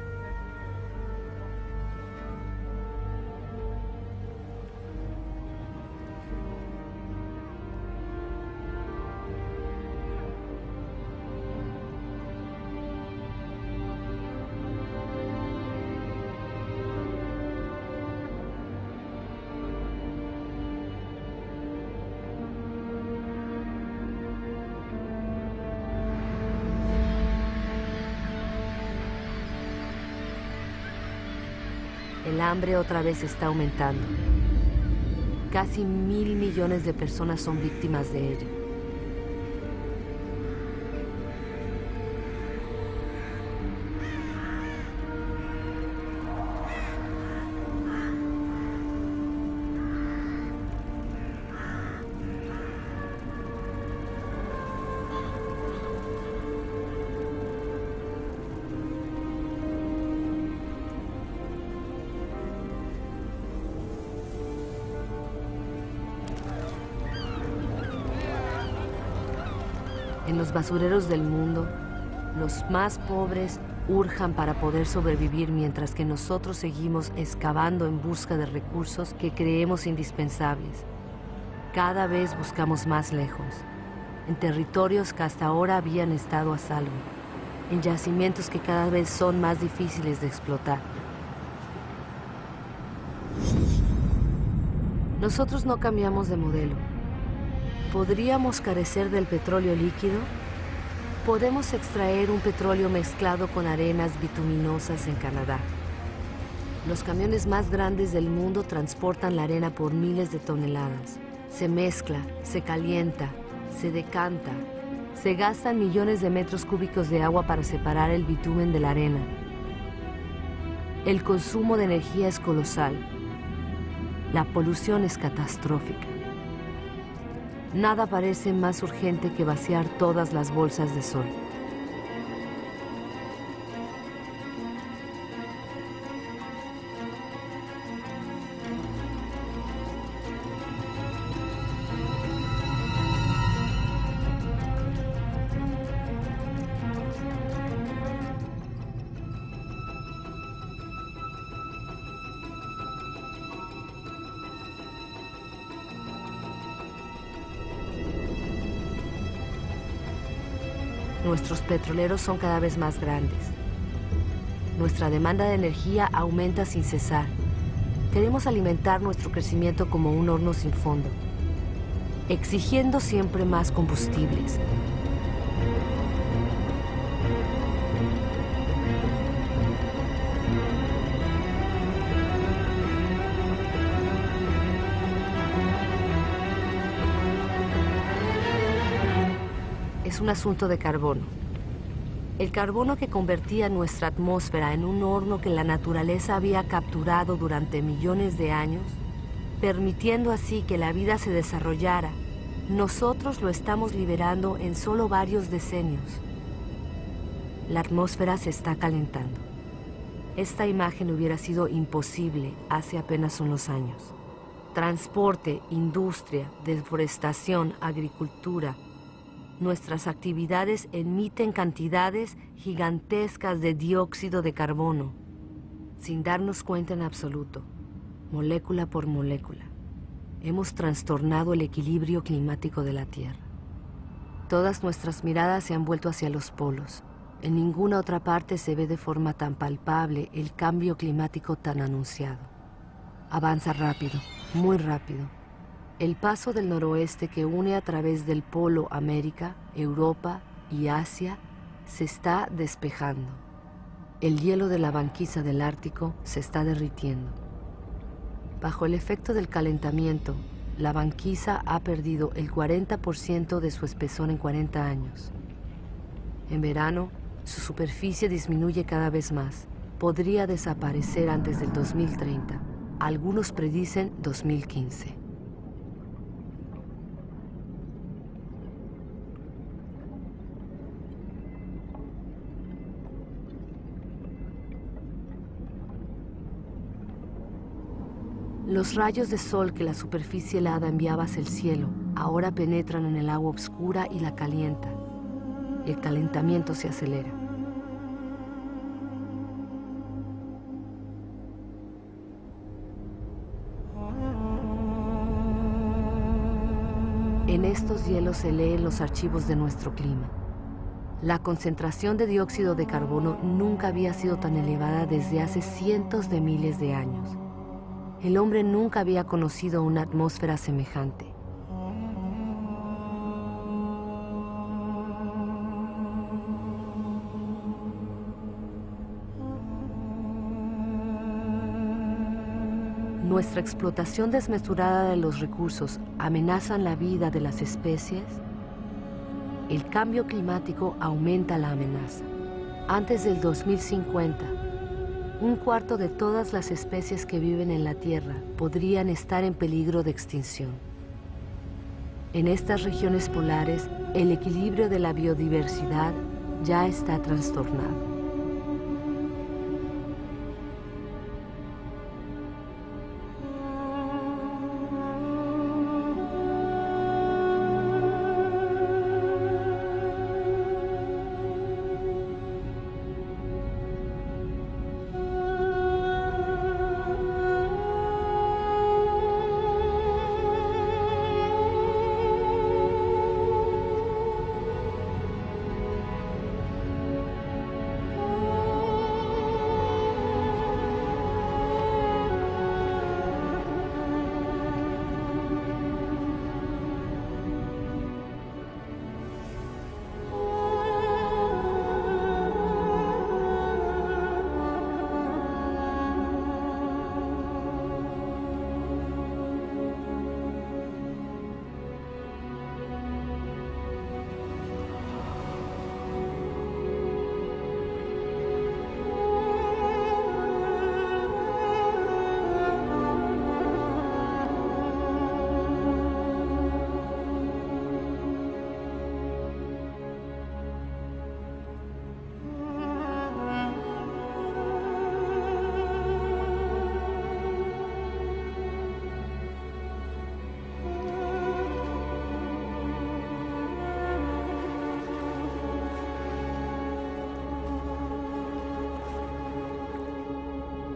El hambre otra vez está aumentando. Casi 1.000 millones de personas son víctimas de ella. En los basureros del mundo, los más pobres urjan para poder sobrevivir mientras que nosotros seguimos excavando en busca de recursos que creemos indispensables. Cada vez buscamos más lejos, en territorios que hasta ahora habían estado a salvo, en yacimientos que cada vez son más difíciles de explotar. Nosotros no cambiamos de modelo. ¿Podríamos carecer del petróleo líquido? Podemos extraer un petróleo mezclado con arenas bituminosas en Canadá. Los camiones más grandes del mundo transportan la arena por miles de toneladas. Se mezcla, se calienta, se decanta. Se gastan millones de metros cúbicos de agua para separar el bitumen de la arena. El consumo de energía es colosal. La polución es catastrófica. Nada parece más urgente que vaciar todas las bolsas de sol. Nuestros petroleros son cada vez más grandes. Nuestra demanda de energía aumenta sin cesar. Queremos alimentar nuestro crecimiento como un horno sin fondo, exigiendo siempre más combustibles. Es un asunto de carbono. El carbono que convertía nuestra atmósfera en un horno que la naturaleza había capturado durante millones de años, permitiendo así que la vida se desarrollara Nosotros lo estamos liberando en solo varios decenios. La atmósfera se está calentando. Esta imagen hubiera sido imposible hace apenas unos años. Transporte, industria, deforestación, agricultura. Nuestras actividades emiten cantidades gigantescas de dióxido de carbono, sin darnos cuenta en absoluto, molécula por molécula. Hemos trastornado el equilibrio climático de la Tierra. Todas nuestras miradas se han vuelto hacia los polos. En ninguna otra parte se ve de forma tan palpable el cambio climático tan anunciado. Avanza rápido, muy rápido. El paso del noroeste que une a través del polo América, Europa y Asia se está despejando. El hielo de la banquisa del Ártico se está derritiendo. Bajo el efecto del calentamiento, la banquisa ha perdido el 40% de su espesor en 40 años. En verano, su superficie disminuye cada vez más. Podría desaparecer antes del 2030. Algunos predicen 2015. Los rayos de sol que la superficie helada enviaba hacia el cielo ahora penetran en el agua oscura y la calientan. El calentamiento se acelera. En estos hielos se leen los archivos de nuestro clima. La concentración de dióxido de carbono nunca había sido tan elevada desde hace cientos de miles de años. El hombre nunca había conocido una atmósfera semejante. Nuestra explotación desmesurada de los recursos amenaza la vida de las especies. El cambio climático aumenta la amenaza. Antes del 2050, un cuarto de todas las especies que viven en la Tierra podrían estar en peligro de extinción. En estas regiones polares, el equilibrio de la biodiversidad ya está trastornado.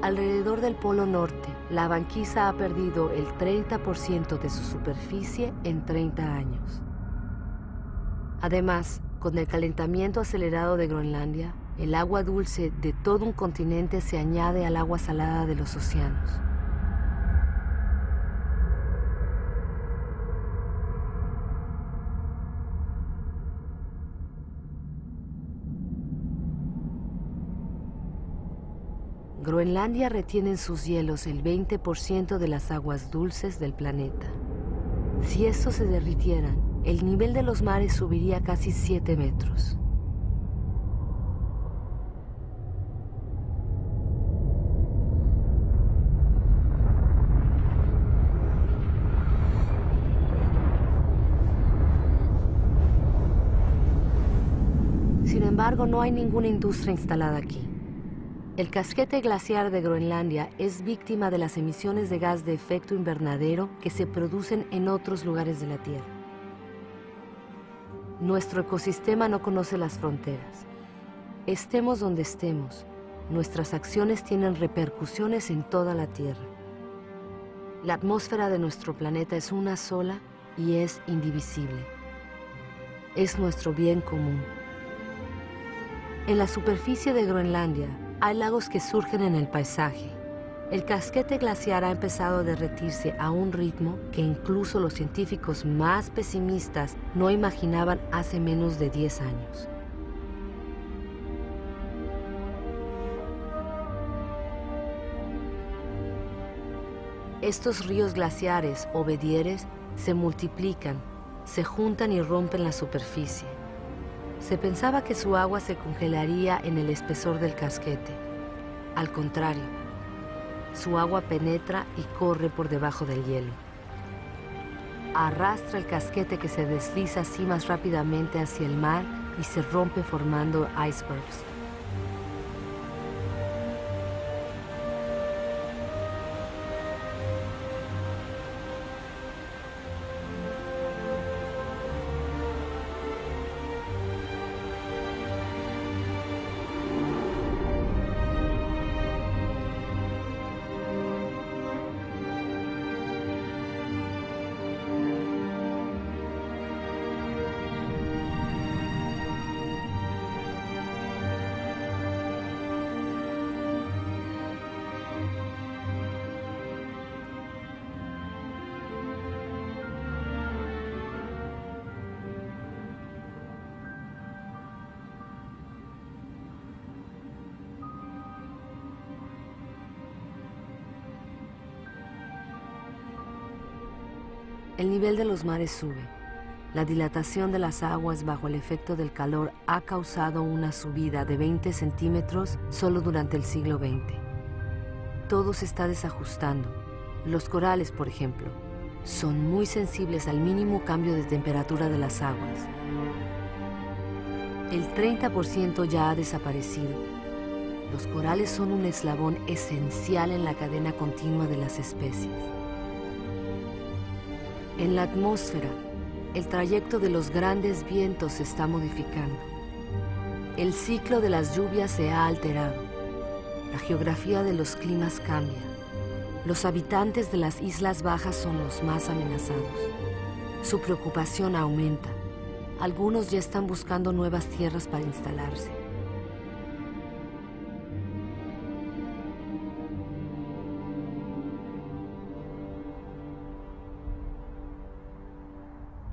Alrededor del Polo Norte, la banquisa ha perdido el 30% de su superficie en 30 años. Además, con el calentamiento acelerado de Groenlandia, el agua dulce de todo un continente se añade al agua salada de los océanos. Groenlandia retiene en sus hielos el 20% de las aguas dulces del planeta. Si estos se derritieran, el nivel de los mares subiría casi 7 metros. sin embargo, no hay ninguna industria instalada aquí. El casquete glaciar de Groenlandia es víctima de las emisiones de gas de efecto invernadero que se producen en otros lugares de la Tierra. Nuestro ecosistema no conoce las fronteras. Estemos donde estemos, nuestras acciones tienen repercusiones en toda la Tierra. La atmósfera de nuestro planeta es una sola y es indivisible. Es nuestro bien común. En la superficie de Groenlandia hay lagos que surgen en el paisaje. El casquete glaciar ha empezado a derretirse a un ritmo que incluso los científicos más pesimistas no imaginaban hace menos de 10 años. Estos ríos glaciares o bedieres se multiplican, se juntan y rompen la superficie. Se pensaba que su agua se congelaría en el espesor del casquete. Al contrario, su agua penetra y corre por debajo del hielo. Arrastra el casquete que se desliza así más rápidamente hacia el mar y se rompe formando icebergs. El nivel de los mares sube. La dilatación de las aguas bajo el efecto del calor ha causado una subida de 20 centímetros solo durante el siglo XX. Todo se está desajustando. Los corales, por ejemplo, son muy sensibles al mínimo cambio de temperatura de las aguas. El 30% ya ha desaparecido. Los corales son un eslabón esencial en la cadena continua de las especies. En la atmósfera, el trayecto de los grandes vientos se está modificando. El ciclo de las lluvias se ha alterado. La geografía de los climas cambia. Los habitantes de las islas bajas son los más amenazados. Su preocupación aumenta. Algunos ya están buscando nuevas tierras para instalarse.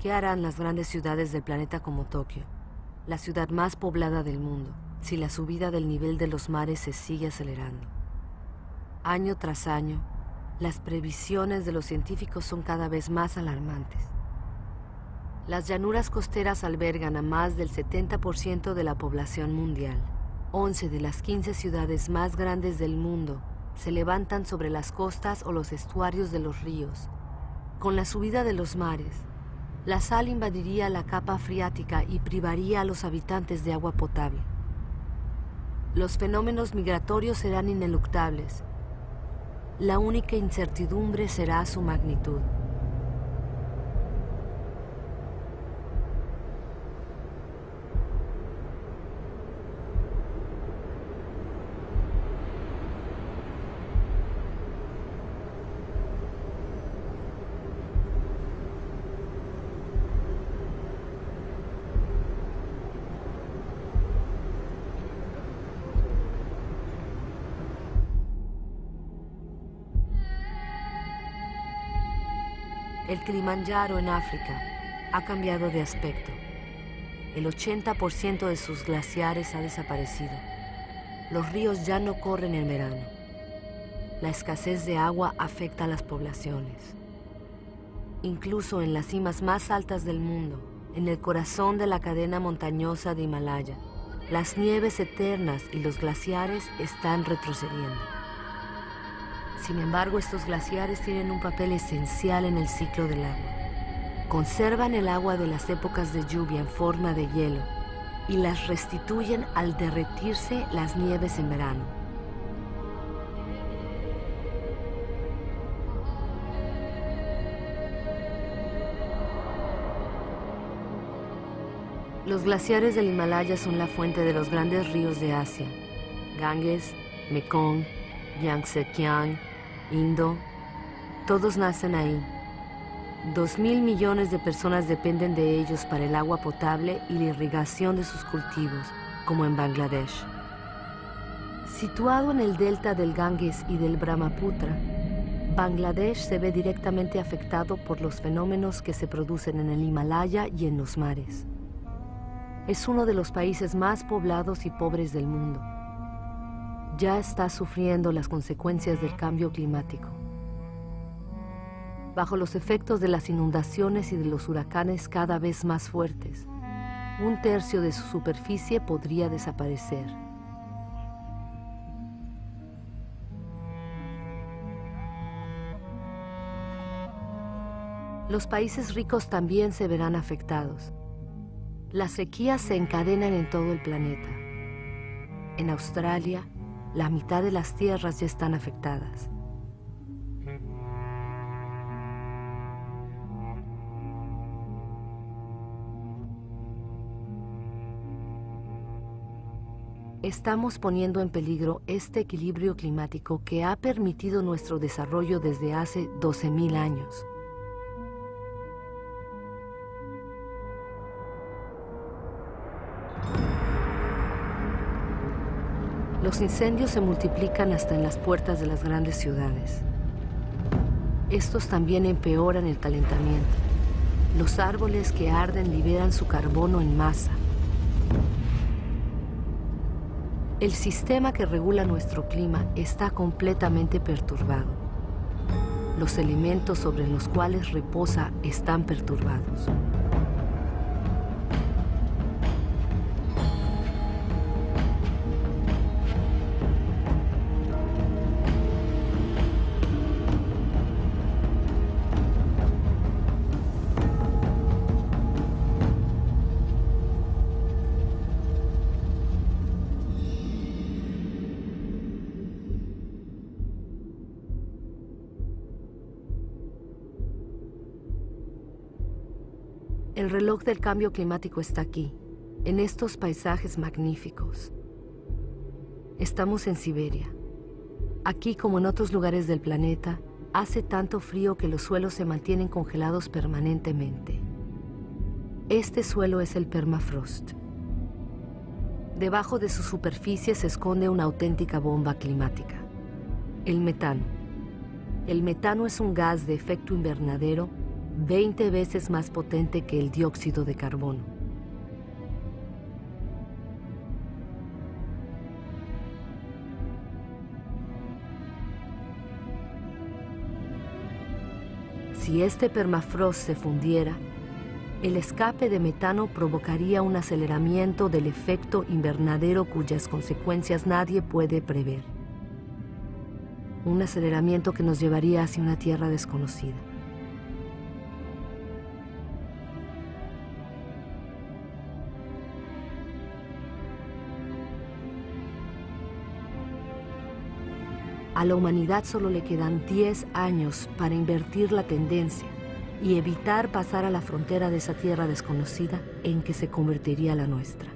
¿Qué harán las grandes ciudades del planeta como Tokio, la ciudad más poblada del mundo, si la subida del nivel de los mares se sigue acelerando? Año tras año, las previsiones de los científicos son cada vez más alarmantes. Las llanuras costeras albergan a más del 70% de la población mundial. 11 de las 15 ciudades más grandes del mundo se levantan sobre las costas o los estuarios de los ríos. Con la subida de los mares, la sal invadiría la capa freática y privaría a los habitantes de agua potable. Los fenómenos migratorios serán ineluctables. La única incertidumbre será su magnitud. El Kilimanjaro en África ha cambiado de aspecto. El 80% de sus glaciares ha desaparecido. Los ríos ya no corren en verano. La escasez de agua afecta a las poblaciones. Incluso en las cimas más altas del mundo, en el corazón de la cadena montañosa de Himalaya, las nieves eternas y los glaciares están retrocediendo. Sin embargo, estos glaciares tienen un papel esencial en el ciclo del agua. Conservan el agua de las épocas de lluvia en forma de hielo y las restituyen al derretirse las nieves en verano. Los glaciares del Himalaya son la fuente de los grandes ríos de Asia: Ganges, Mekong, Yangtze-Kiang, Indo. Todos nacen ahí. 2.000 millones de personas dependen de ellos para el agua potable y la irrigación de sus cultivos, como en Bangladesh. Situado en el delta del Ganges y del Brahmaputra, Bangladesh se ve directamente afectado por los fenómenos que se producen en el Himalaya y en los mares. Es uno de los países más poblados y pobres del mundo. Ya está sufriendo las consecuencias del cambio climático. Bajo los efectos de las inundaciones y de los huracanes cada vez más fuertes, 1/3 de su superficie podría desaparecer. Los países ricos también se verán afectados. Las sequías se encadenan en todo el planeta. En Australia, la mitad de las tierras ya están afectadas. Estamos poniendo en peligro este equilibrio climático que ha permitido nuestro desarrollo desde hace 12.000 años. Los incendios se multiplican hasta en las puertas de las grandes ciudades. Estos también empeoran el calentamiento. Los árboles que arden liberan su carbono en masa. El sistema que regula nuestro clima está completamente perturbado. Los elementos sobre los cuales reposa están perturbados. El reloj del cambio climático está aquí, en estos paisajes magníficos. Estamos en Siberia. Aquí, como en otros lugares del planeta, hace tanto frío que los suelos se mantienen congelados permanentemente. Este suelo es el permafrost. Debajo de su superficie se esconde una auténtica bomba climática: el metano. El metano es un gas de efecto invernadero 20 veces más potente que el dióxido de carbono. Si este permafrost se fundiera, el escape de metano provocaría un aceleramiento del efecto invernadero cuyas consecuencias nadie puede prever. Un aceleramiento que nos llevaría hacia una tierra desconocida. A la humanidad solo le quedan 10 años para invertir la tendencia y evitar pasar a la frontera de esa tierra desconocida en que se convertiría la nuestra.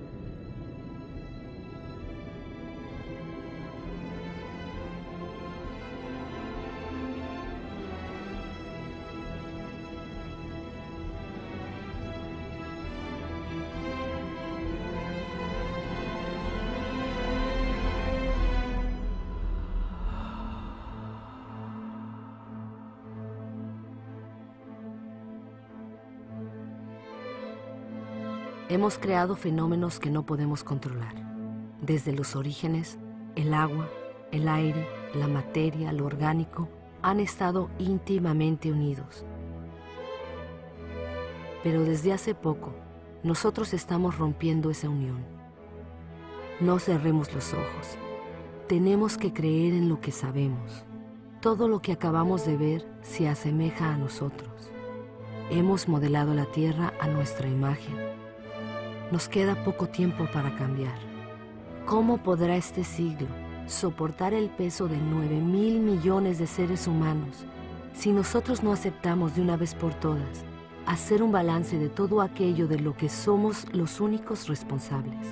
Hemos creado fenómenos que no podemos controlar. Desde los orígenes, el agua, el aire, la materia, lo orgánico, han estado íntimamente unidos. Pero desde hace poco, nosotros estamos rompiendo esa unión. No cerremos los ojos. Tenemos que creer en lo que sabemos. Todo lo que acabamos de ver se asemeja a nosotros. Hemos modelado la Tierra a nuestra imagen. Nos queda poco tiempo para cambiar. ¿Cómo podrá este siglo soportar el peso de 9.000 millones de seres humanos si nosotros no aceptamos de una vez por todas hacer un balance de todo aquello de lo que somos los únicos responsables?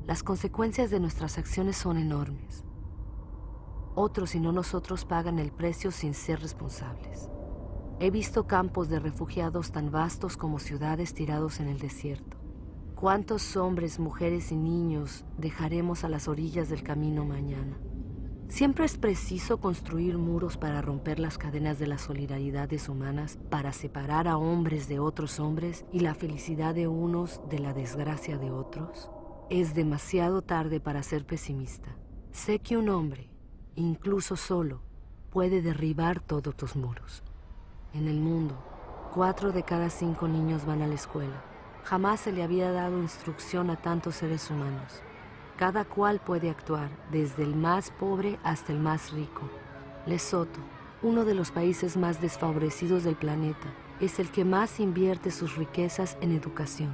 Las consecuencias de nuestras acciones son enormes. Otros y no nosotros pagan el precio sin ser responsables. He visto campos de refugiados tan vastos como ciudades tirados en el desierto. ¿Cuántos hombres, mujeres y niños dejaremos a las orillas del camino mañana? Siempre es preciso construir muros para romper las cadenas de las solidaridades humanas, para separar a hombres de otros hombres y la felicidad de unos de la desgracia de otros. Es demasiado tarde para ser pesimista. Sé que un hombre, incluso solo, puede derribar todos tus muros. En el mundo, 4 de cada 5 niños van a la escuela. Jamás se le había dado instrucción a tantos seres humanos. Cada cual puede actuar, desde el más pobre hasta el más rico. Lesoto, uno de los países más desfavorecidos del planeta, es el que más invierte sus riquezas en educación.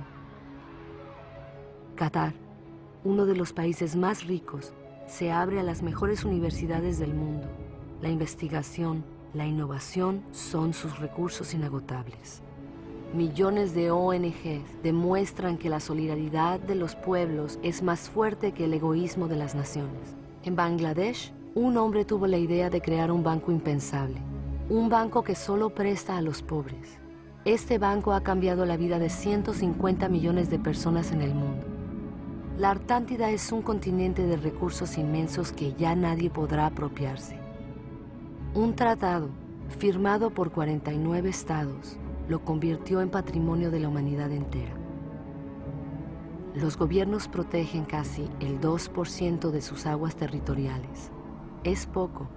Qatar, uno de los países más ricos, se abre a las mejores universidades del mundo. La investigación, la innovación son sus recursos inagotables. Millones de ONGs demuestran que la solidaridad de los pueblos es más fuerte que el egoísmo de las naciones. En Bangladesh, un hombre tuvo la idea de crear un banco impensable, un banco que solo presta a los pobres. Este banco ha cambiado la vida de 150 millones de personas en el mundo. La Artántida es un continente de recursos inmensos que ya nadie podrá apropiarse. Un tratado, firmado por 49 estados, lo convirtió en patrimonio de la humanidad entera. Los gobiernos protegen casi el 2% de sus aguas territoriales. Es poco,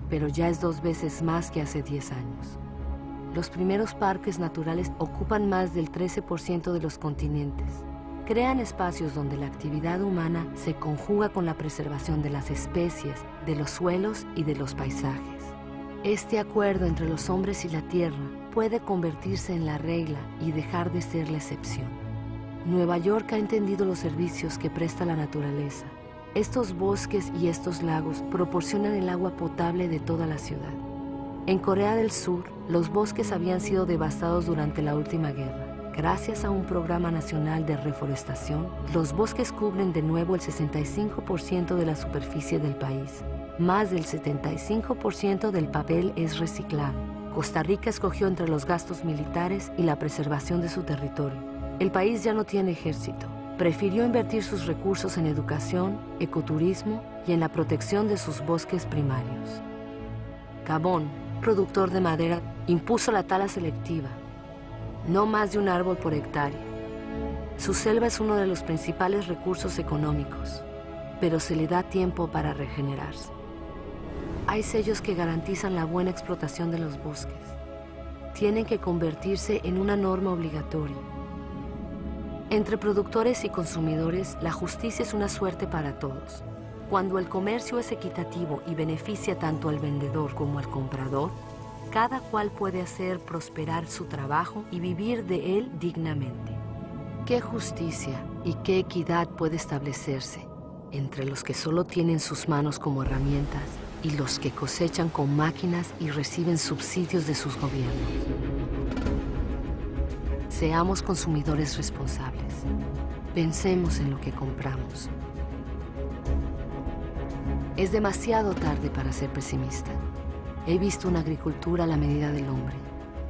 pero ya es 2 veces más que hace 10 años. Los primeros parques naturales ocupan más del 13% de los continentes. Crean espacios donde la actividad humana se conjuga con la preservación de las especies, de los suelos y de los paisajes. Este acuerdo entre los hombres y la tierra puede convertirse en la regla y dejar de ser la excepción. Nueva York ha entendido los servicios que presta la naturaleza. Estos bosques y estos lagos proporcionan el agua potable de toda la ciudad. En Corea del Sur, los bosques habían sido devastados durante la última guerra. Gracias a un programa nacional de reforestación, los bosques cubren de nuevo el 65% de la superficie del país. Más del 75% del papel es reciclado. Costa Rica escogió entre los gastos militares y la preservación de su territorio. El país ya no tiene ejército. Prefirió invertir sus recursos en educación, ecoturismo y en la protección de sus bosques primarios. Gabón, productor de madera, impuso la tala selectiva. No más de un árbol por hectárea. Su selva es uno de los principales recursos económicos, pero se le da tiempo para regenerarse. Hay sellos que garantizan la buena explotación de los bosques. Tienen que convertirse en una norma obligatoria. Entre productores y consumidores, la justicia es una suerte para todos. Cuando el comercio es equitativo y beneficia tanto al vendedor como al comprador, cada cual puede hacer prosperar su trabajo y vivir de él dignamente. ¿Qué justicia y qué equidad puede establecerse entre los que solo tienen sus manos como herramientas y los que cosechan con máquinas y reciben subsidios de sus gobiernos? Seamos consumidores responsables. Pensemos en lo que compramos. Es demasiado tarde para ser pesimista. He visto una agricultura a la medida del hombre.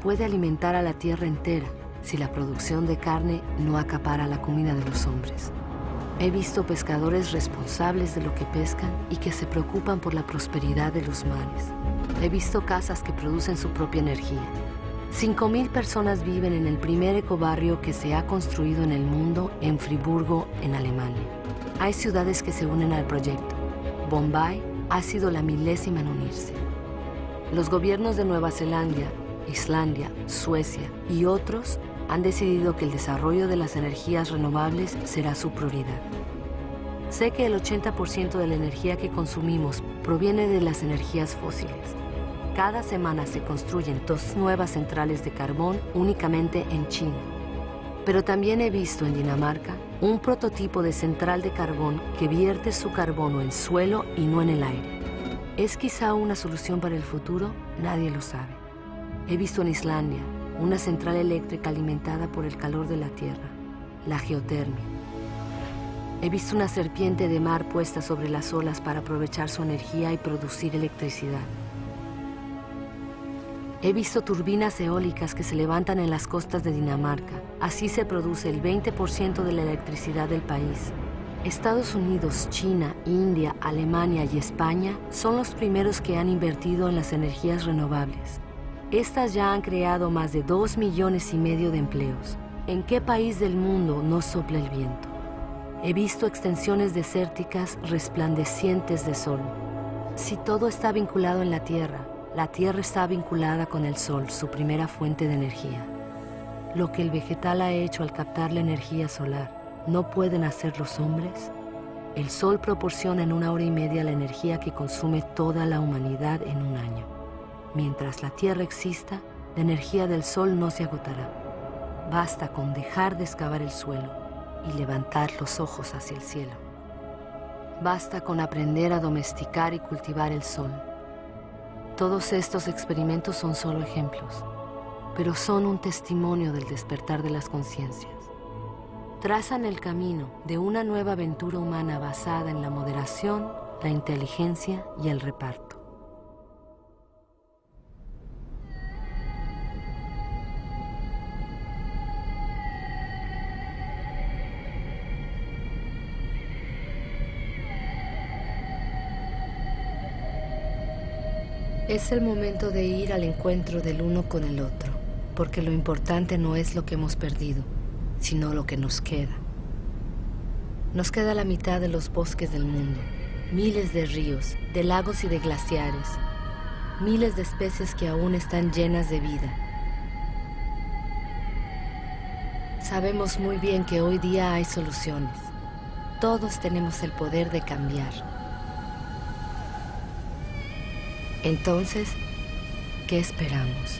Puede alimentar a la tierra entera si la producción de carne no acapara la comida de los hombres. He visto pescadores responsables de lo que pescan y que se preocupan por la prosperidad de los mares. He visto casas que producen su propia energía. 5.000 personas viven en el primer ecobarrio que se ha construido en el mundo en Friburgo, en Alemania. Hay ciudades que se unen al proyecto. Bombay ha sido la 1000ª en unirse. Los gobiernos de Nueva Zelanda, Islandia, Suecia y otros han decidido que el desarrollo de las energías renovables será su prioridad. Sé que el 80% de la energía que consumimos proviene de las energías fósiles. Cada semana se construyen 2 nuevas centrales de carbón únicamente en China. Pero también he visto en Dinamarca un prototipo de central de carbón que vierte su carbono en suelo y no en el aire. ¿Es quizá una solución para el futuro? Nadie lo sabe. He visto en Islandia una central eléctrica alimentada por el calor de la tierra, la geotermia. He visto una serpiente de mar puesta sobre las olas para aprovechar su energía y producir electricidad. He visto turbinas eólicas que se levantan en las costas de Dinamarca. Así se produce el 20% de la electricidad del país. Estados Unidos, China, India, Alemania y España son los primeros que han invertido en las energías renovables. Estas ya han creado más de 2,5 millones de empleos. ¿En qué país del mundo no sopla el viento? He visto extensiones desérticas resplandecientes de sol. Si todo está vinculado en la Tierra está vinculada con el sol, su primera fuente de energía. lo que el vegetal ha hecho al captar la energía solar, ¿no pueden hacer los hombres? El sol proporciona en 1 hora y media la energía que consume toda la humanidad en un año. Mientras la Tierra exista, la energía del sol no se agotará. Basta con dejar de excavar el suelo y levantar los ojos hacia el cielo. Basta con aprender a domesticar y cultivar el sol. Todos estos experimentos son solo ejemplos, pero son un testimonio del despertar de las conciencias. Trazan el camino de una nueva aventura humana basada en la moderación, la inteligencia y el reparto. Es el momento de ir al encuentro del uno con el otro, porque lo importante no es lo que hemos perdido, sino lo que nos queda. Nos queda la mitad de los bosques del mundo, miles de ríos, de lagos y de glaciares, miles de especies que aún están llenas de vida. Sabemos muy bien que hoy día hay soluciones. Todos tenemos el poder de cambiar. Entonces, ¿qué esperamos?